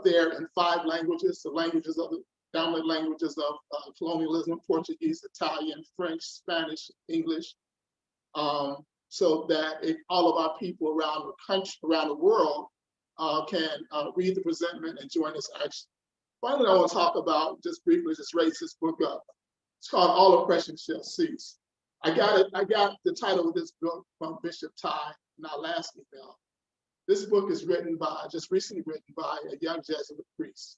there in 5 languages, the languages of the dominant languages of colonialism: Portuguese, Italian, French, Spanish, English, so that all of our people around the country, around the world, can read the presentment and join this action. Finally, I want to talk about, just briefly, just raise this book up. It's called All Oppression Shall Cease. I got the title of this book from Bishop Ty in our last email. This book is just recently written by a young Jesuit priest.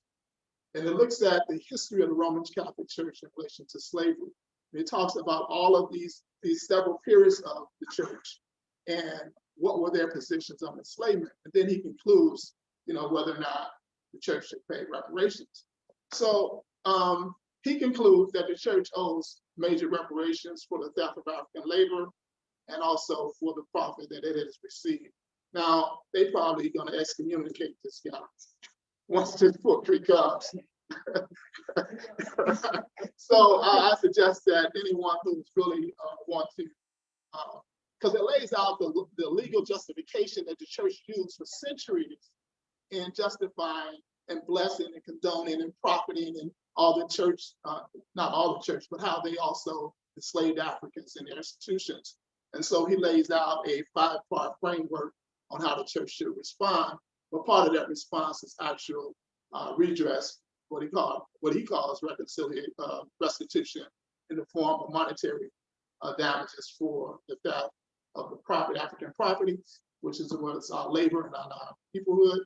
And it looks at the history of the Roman Catholic Church in relation to slavery. And it talks about all of these several periods of the church and what were their positions on enslavement. And then he concludes, whether or not the church should pay reparations. So he concludes that the church owes major reparations for the theft of African labor and also for the profit that it has received. Now, they probably going to excommunicate this guy once this book becomes. So I suggest that anyone who's really want to, because it lays out the legal justification that the church used for centuries in justifying and blessing and condoning and profiting and all the church, not all the church, but how they also enslaved Africans in their institutions. And so he lays out a 5-part framework on how the church should respond. But part of that response is actual redress, what he calls restitution in the form of monetary damages for the theft of the African property, which is what's our labor and our peoplehood,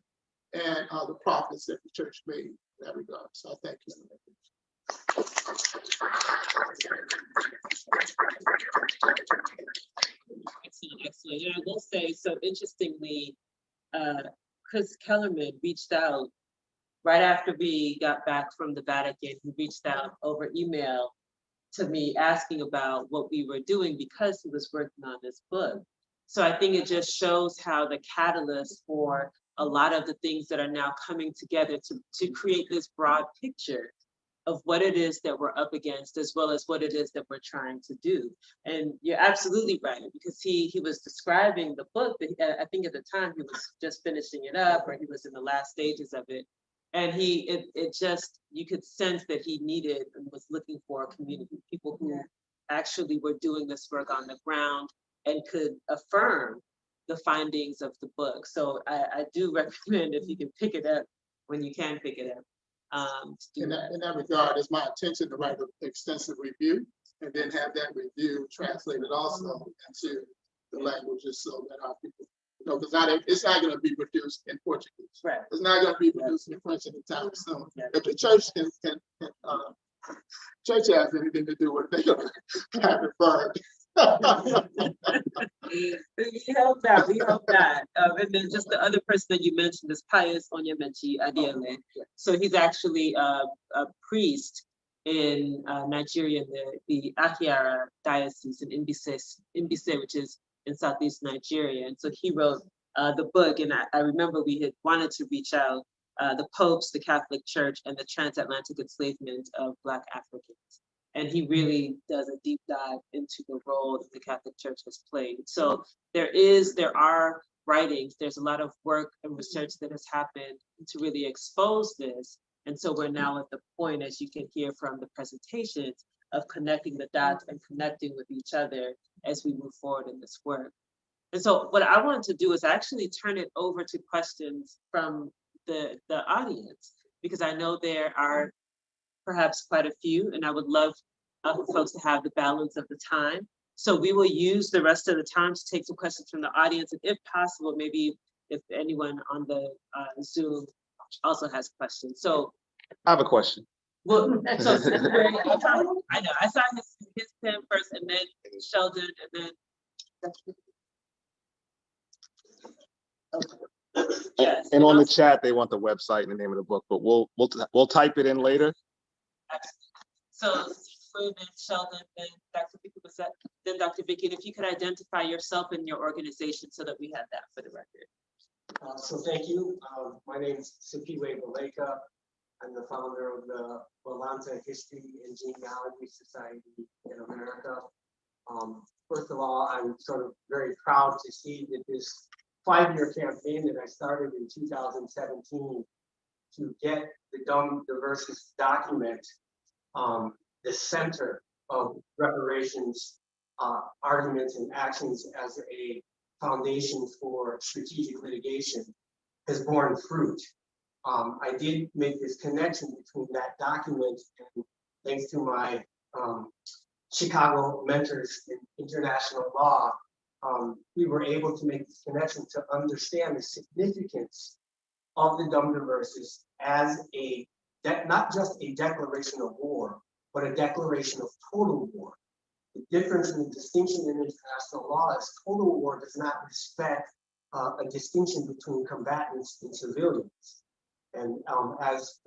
and the profits that the church made in that regard. So I thank you. Excellent. And I will say, so interestingly, Chris Kellerman reached out right after we got back from the Vatican. He reached out over email to me asking about what we were doing because he was working on this book. So I think it just shows how the catalyst for a lot of the things that are now coming together to create this broad picture of what it is that we're up against, as well as what it is that we're trying to do. And you're absolutely right, because he was describing the book, but I think at the time he was just finishing it up, or he was in the last stages of it. And you could sense that he needed and was looking for a community, people who actually were doing this work on the ground, and could affirm the findings of the book. So I do recommend, if you can pick it up when you can pick it up. To do In that regard, it's my intention to write an extensive review and then have that review translated also into the languages so that our people, because it's not going to be produced in Portuguese. Right. It's not going to be produced in French anytime soon. Yeah. If the church church has anything to do with it, they're going to have it burned. We hope that. We hope that. And then just the other person that you mentioned is Pius Onyemaechi Adiele. So he's actually a priest in Nigeria, the Akiara diocese in Mbise, which is in southeast Nigeria. And so he wrote the book, and I remember we had wanted to reach out the popes, the Catholic Church, and the transatlantic enslavement of Black Africans. And he really does a deep dive into the role that the Catholic Church has played. So there are writings, there's a lot of work and research that has happened to really expose this. And so we're now at the point, as you can hear from the presentations, of connecting the dots and connecting with each other as we move forward in this work. And so what I wanted to do is actually turn it over to questions from the audience, because I know there are perhaps quite a few, and I would love for folks to have the balance of the time. So we will use the rest of the time to take some questions from the audience, and if possible, maybe if anyone on the Zoom also has questions. So I have a question. well, so I know I saw his pen first, and then Sheldon, and then. Yes. And on the chat, they want the website and the name of the book, but we'll type it in later. So then Sheldon, then Dr. Vicky was that, then Dr. Vicky, and if you could identify yourself and your organization so that we have that for the record. So thank you. My name is Sipiwe Baleka. I'm the founder of the Volanta History and Genealogy Society in America. First of all, I'm sort of very proud to see that this 5-year campaign that I started in 2017 to get the Dum Diversis document, the center of reparations, arguments and actions as a foundation for strategic litigation, has borne fruit. I did make this connection between that document and, thanks to my Chicago mentors in international law, we were able to make this connection to understand the significance of the Dum Diversis as not just a declaration of war, but a declaration of total war. The difference in the distinction in international law is total war does not respect a distinction between combatants and civilians. And as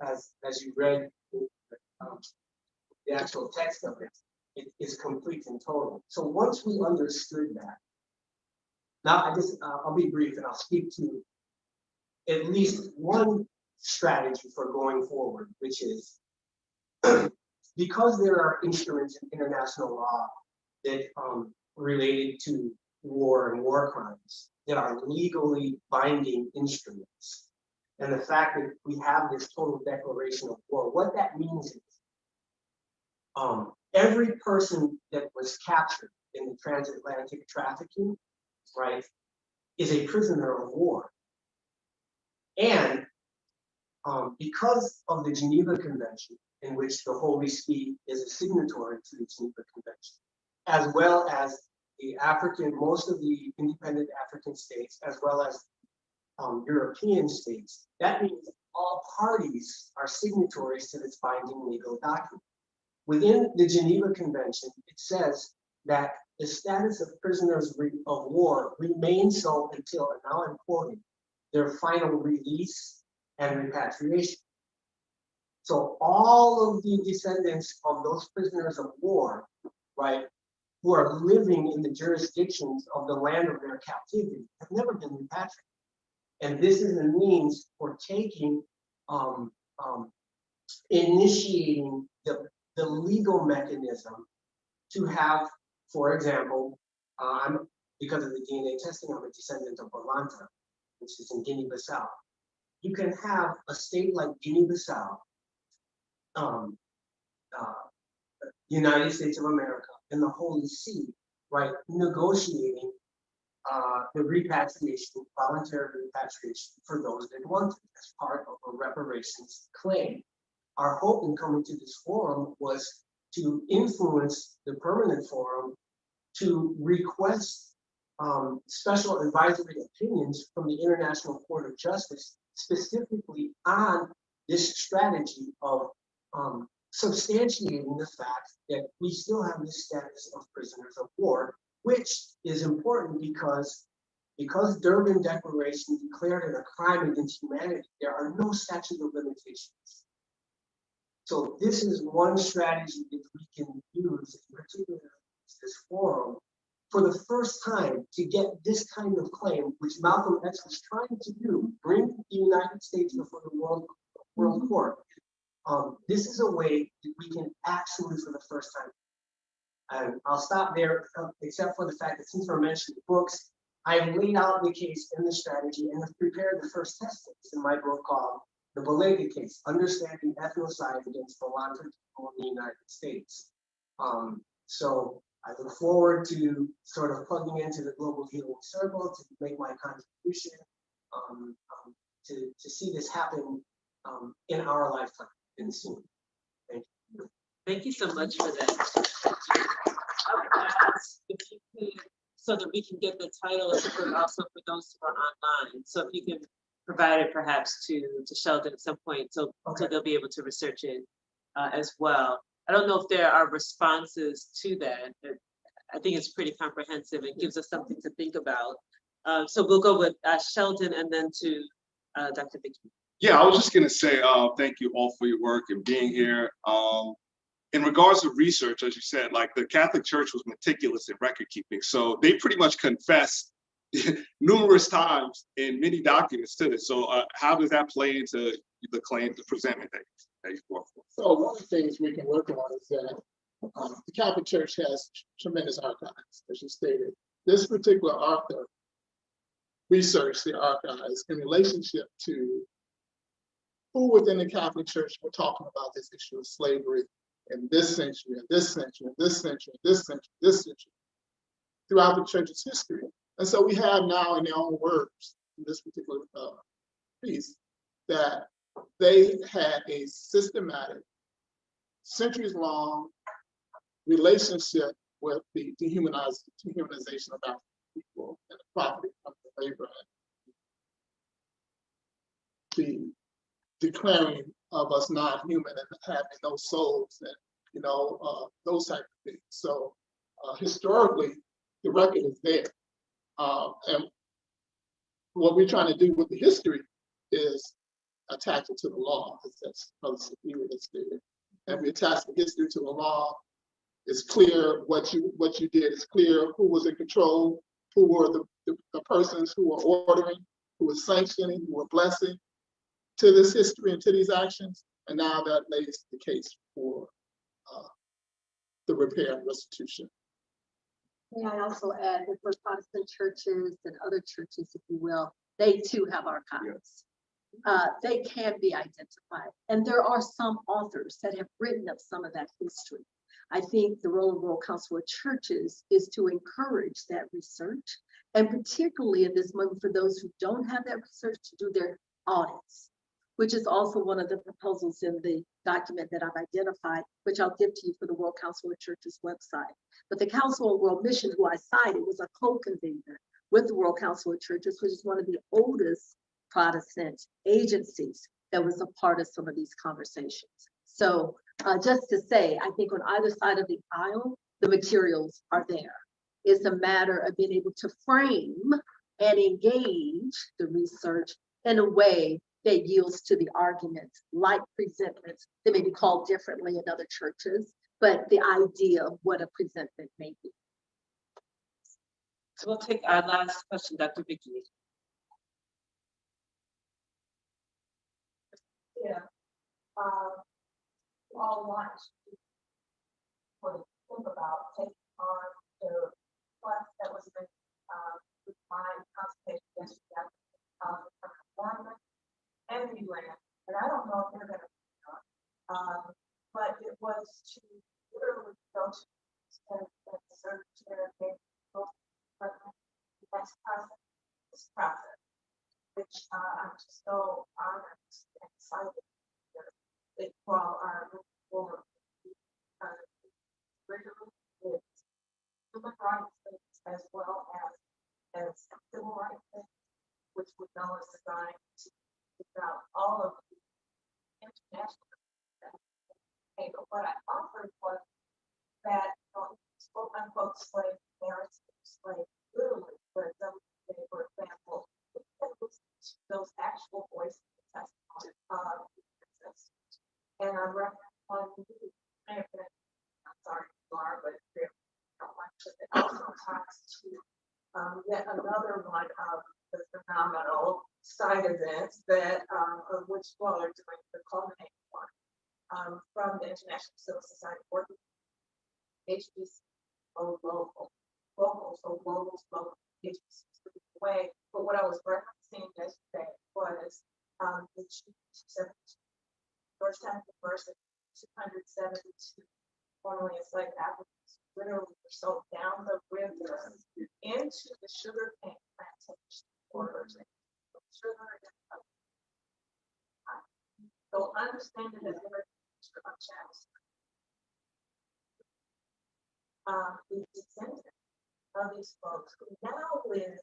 you read the actual text of it, it is complete and total. So once we understood that, now I'll be brief and I'll speak to at least one strategy for going forward, which is because there are instruments in international law that related to war and war crimes that are legally binding instruments. And the fact that we have this total declaration of war, what that means is every person that was captured in the transatlantic trafficking, right, is a prisoner of war. And because of the Geneva Convention, in which the Holy See is a signatory to the Geneva Convention, as well as most of the independent African states, as well as European states, that means all parties are signatories to this binding legal document. Within the Geneva Convention, it says that the status of prisoners of war remains so until, and now I'm quoting, their final release and repatriation. So all of the descendants of those prisoners of war, right, who are living in the jurisdictions of the land of their captivity have never been repatriated. And this is a means for taking, initiating the legal mechanism to have, for example, because of the DNA testing, I'm a descendant of Volanta, which is in Guinea-Bissau. You can have a state like Guinea-Bissau, United States of America, and the Holy See right, negotiating the repatriation, voluntary repatriation for those that want it as part of a reparations claim. Our hope in coming to this forum was to influence the permanent forum to request special advisory opinions from the International Court of Justice, specifically on this strategy of substantiating the fact that we still have this status of prisoners of war, which is important because Durban Declaration declared it a crime against humanity. There are no statute of limitations. So this is one strategy that we can use, in particular this forum, for the first time to get this kind of claim, which Malcolm X was trying to do, bring the United States before the World Court. This is a way that we can actually, for the first time, and I'll stop there, except for the fact that since we're mentioning books, I've laid out the case and the strategy and have prepared the first test case in my book called The Balega Case, Understanding Ethnocide Against Volanta People in the United States. So I look forward to sort of plugging into the global healing circle to make my contribution to see this happen in our lifetime and soon. Thank you. Thank you so much for that. If you could, so that we can get the title of the book also for those who are online. So if you can provide it perhaps to Sheldon at some point, so they'll be able to research it as well. I don't know if there are responses to that. I think it's pretty comprehensive. It gives us something to think about. So we'll go with Sheldon and then to Dr. Vicky. Yeah, I was just gonna say thank you all for your work and being here. In regards to research, as you said, like the Catholic Church was meticulous in record keeping. So they pretty much confessed numerous times in many documents to this. So how does that play into the claim, the presentment that you brought forth? So one of the things we can work on is that the Catholic Church has tremendous archives, as you stated. This particular author researched the archives in relationship to who within the Catholic Church were talking about this issue of slavery in this century, and this century, and this century, and this century, this century, throughout the church's history. And so we have now, in their own words, in this particular piece, that they had a systematic, centuries-long relationship with the dehumanization of African people and the property of the labor, the declaring of us not human and having no souls, and those type of things. So historically, the record is there, and what we're trying to do with the history is attach it to the law, as that's Brother Sophia stated. And we attach the history to the law. It's clear what you did. It's clear who was in control, who were the persons who were ordering, who were sanctioning, who were blessing to this history and to these actions. And now that lays the case for the repair and restitution. May I also add that for Protestant churches and other churches, if you will, they too have archives. They can be identified. And there are some authors that have written up some of that history. I think the role of World Council of Churches is to encourage that research, and particularly in this moment for those who don't have that research to do their audits, which is also one of the proposals in the document that I've identified, which I'll give to you for the World Council of Churches website. But the Council of World Mission, who I cited, was a co-convener with the World Council of Churches, which is one of the oldest Protestant agencies that was a part of some of these conversations. So just to say, I think on either side of the aisle, the materials are there. It's a matter of being able to frame and engage the research in a way that yields to the arguments, like presentments that may be called differently in other churches, but the idea of what a presentment may be. So we'll take our last question, Dr. Vicky. Yeah. All want to think about taking on the class that was made with my consultation yesterday and the UN, and I don't know if they're going to but it was to literally go to and serve chair gave both that's this process, which I'm just so honored and excited that you all are moving forward. Regularly with human rights things as well as civil rights things, which we know is designed to figure out all of the international. Okay, but what I offered was that quote unquote slave parents, slave literally, for example, those actual voices of testimony and I referenced one I'm sorry, Laura, but it also ties to yet another one of the phenomenal side events that of which you all are doing the culminating one from the International Civil Society Working HBC global, so global HBC way. But what I was referencing yesterday was the first time University 272 formerly enslaved Africans literally were sold down the river into the sugar cane plantation borders. So understanding that there are channels, the descendants of these folks who now live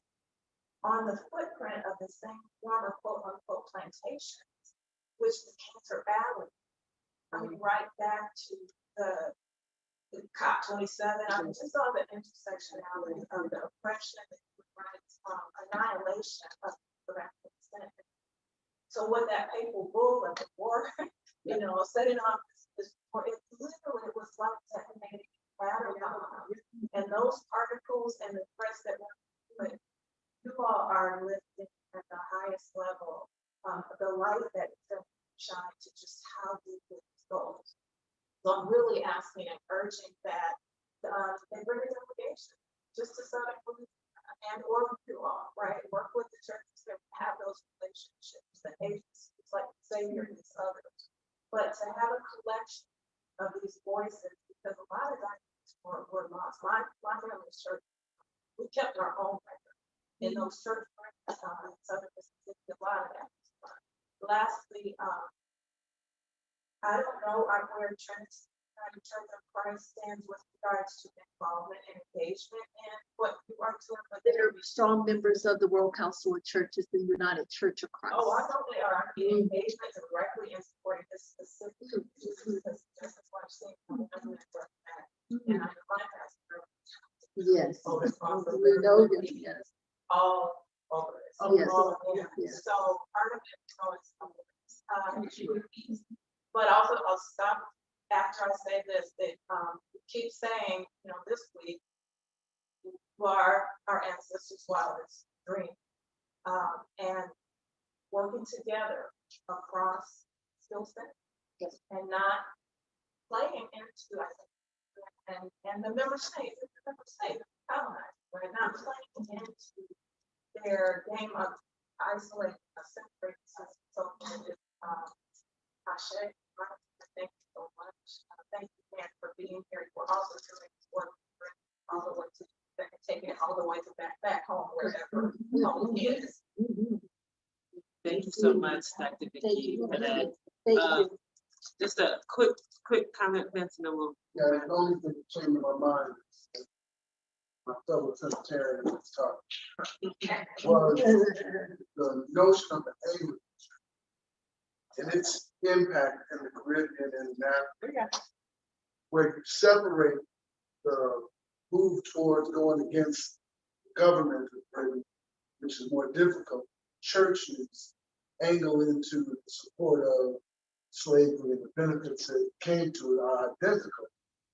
on the footprint of the same former quote unquote plantations, which the Cancer Valley, right back to the COP27, I just saw the intersectionality of the oppression, the human rights, annihilation of the African descent. So what that papal bull of the war, setting off this war, it literally was like detonating battery and those particles and the press that were put, you all are lifting at the highest level the light that is shine to just how deep it goes. So I'm really asking and urging that they bring a delegation just to Southern and or you all, right? Work with the churches that have those relationships, the agencies like Savior and these others. But to have a collection of these voices, because a lot of documents were lost. My family's church, we kept our own record in those church records in Southern Mississippi, a lot of that. Lastly, I don't know where Church of Christ stands with regards to involvement and engagement in what you are doing. But They're strong members of the World Council of Churches, the United Church of Christ. Oh, I know they are. Engagement directly in supporting this specific because this is what I'm saying. And I like that. Yes. We know that. Yes. All over it. Yes. So part of it is but also I'll stop after I say this, that keep saying, this week, who are our ancestors' wildest dream, and working together across skill sets and not playing into, I think, and the member states, colonized, right? Not playing into their game of isolating a separate so Ashe, thank you so much. Thank you, Dan, for being here. We're also doing this work all the way to taking it all the way to back home, wherever home is. Thank you so much, Dr. Vicki, for that. Thank you. Just a quick comment, Vince, and then we'll. Yeah, the only thing that came to my mind is my fellow Trinitarian was talking was the notion of the Anglo and its impact in the Caribbean and in Africa, where you separate the move towards going against government, which is more difficult. Churches angle into the support of slavery and the benefits that came to it are identical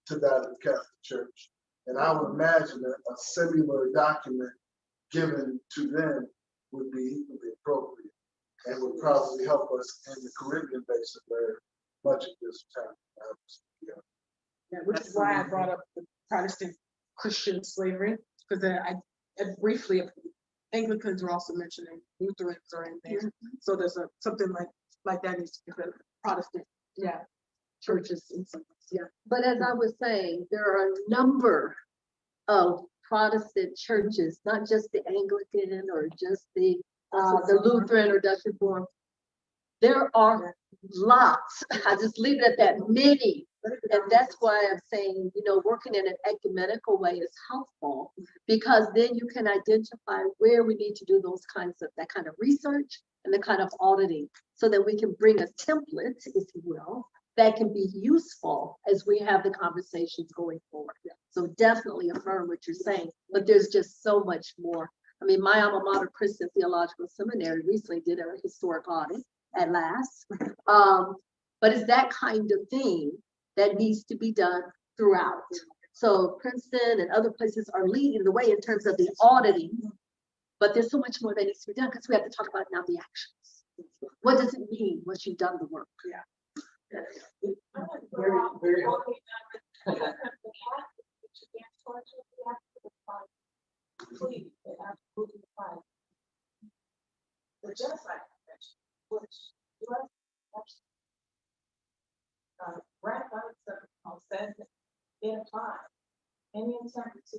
to that of the Catholic Church. And I would imagine that a similar document given to them would be equally appropriate and would probably help us in the Caribbean basin where much of this time happens. Yeah, which is why I brought up the Protestant Christian slavery, because I briefly, Anglicans are also mentioning, Lutherans are in there. So there's something like that is Protestant. Yeah. churches in some, yeah. But as I was saying, there are a number of Protestant churches, not just the Anglican or just the Lutheran or Dutch Reformed. There are lots. I just leave it at that, many. And that's why I'm saying, you know, working in an ecumenical way is helpful, because then you can identify where we need to do those kinds of, that kind of research and the kind of auditing, so that we can bring a template, if you will, that can be useful as we have the conversations going forward. So definitely affirm what you're saying, but there's just so much more. I mean, my alma mater, Princeton Theological Seminary, recently did a historic audit at last. But it's that kind of thing that needs to be done throughout. So Princeton and other places are leading the way in terms of the auditing, but there's so much more that needs to be done, because we have to talk about now the actions. What does it mean once you've done the work? Yeah. Very, very Please, they have to move the fight. The genocide convention, which U.S. ratified says that it applies any attempt to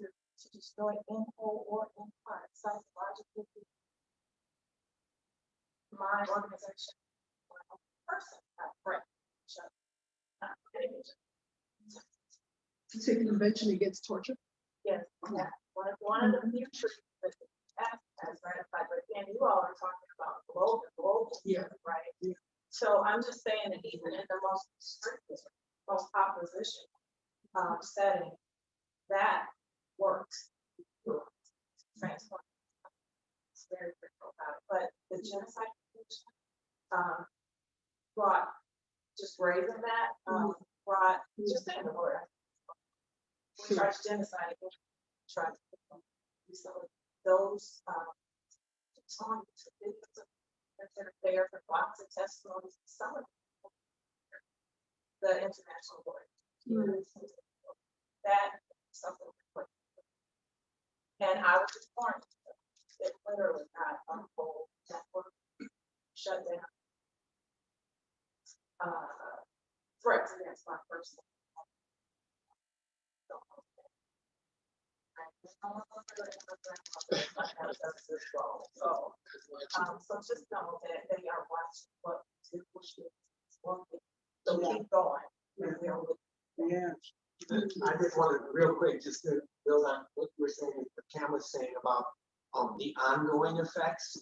destroy in whole or in part psychologically my organization or a person have break. It's a convention against torture. Yes, yeah. One of the few treaties that the U.S. has ratified, but again, you all are talking about global, Yeah. right? Yeah. So I'm just saying that even in the most strictest, most opposition setting, that works. Transform. It's very critical about it. But the genocide convention brought, just raising that, brought, just saying the word. We charge genocide against tribes. So those songs that are there for lots of testimonies, some of the international board. That is something important. And I was just warned, it literally got on hold, network shut down. Threats against my person. So just know that they are watching what we do. So keep going. Yeah. I just wanted real quick, just to build on what you were saying, what Cam was saying about the ongoing effects.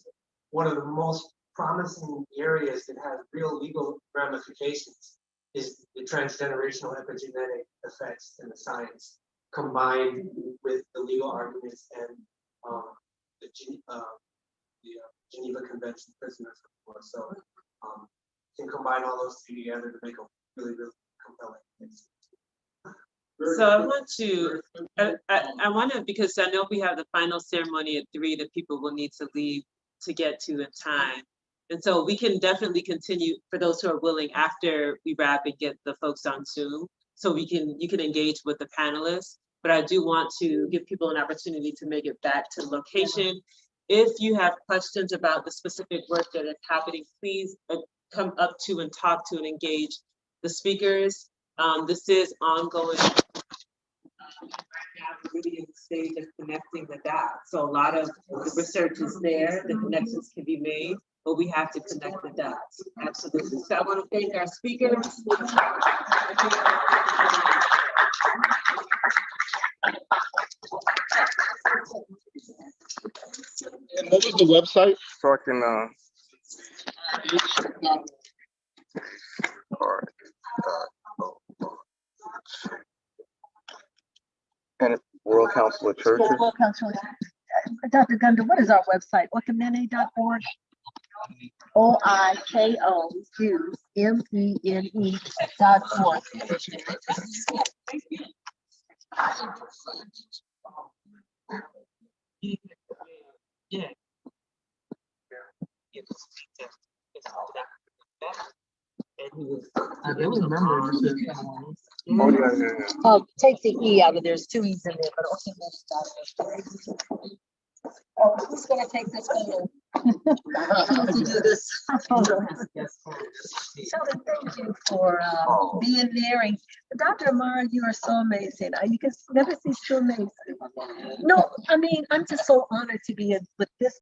One of the most promising areas that has real legal ramifications is the transgenerational epigenetic effects in the science, combined with the legal arguments and the Geneva Convention prisoners report. So you can combine all those two together to make a really, really compelling case. So I want to, I want to, because I know we have the final ceremony at 3 that people will need to leave to get to in time. And so we can definitely continue for those who are willing after we wrap and get the folks on Zoom. So you can engage with the panelists, but I do want to give people an opportunity to make it back to location. If you have questions about the specific work that is happening, please come up to and talk to and engage the speakers. This is ongoing. Right now, we're really in the stage of connecting the dots. So a lot of the research is there, the connections can be made, but we have to connect the dots. Absolutely. So I want to thank our speakers. And what was the website? So I can, all right. And World Council of Churches. World Council. Dr. Gunda, what is our website? Oikomene.org. OIKOUMENE.org. Yeah. I don't remember. Oh, yeah. Take the E out of there. There's 2 E's in there, but okay. Oh, who's gonna take this one? To do this. Sheldon, thank you for being there. And Dr. Amara, you are so amazing. You can never cease to amaze me. No, I mean, I'm just so honored to be with this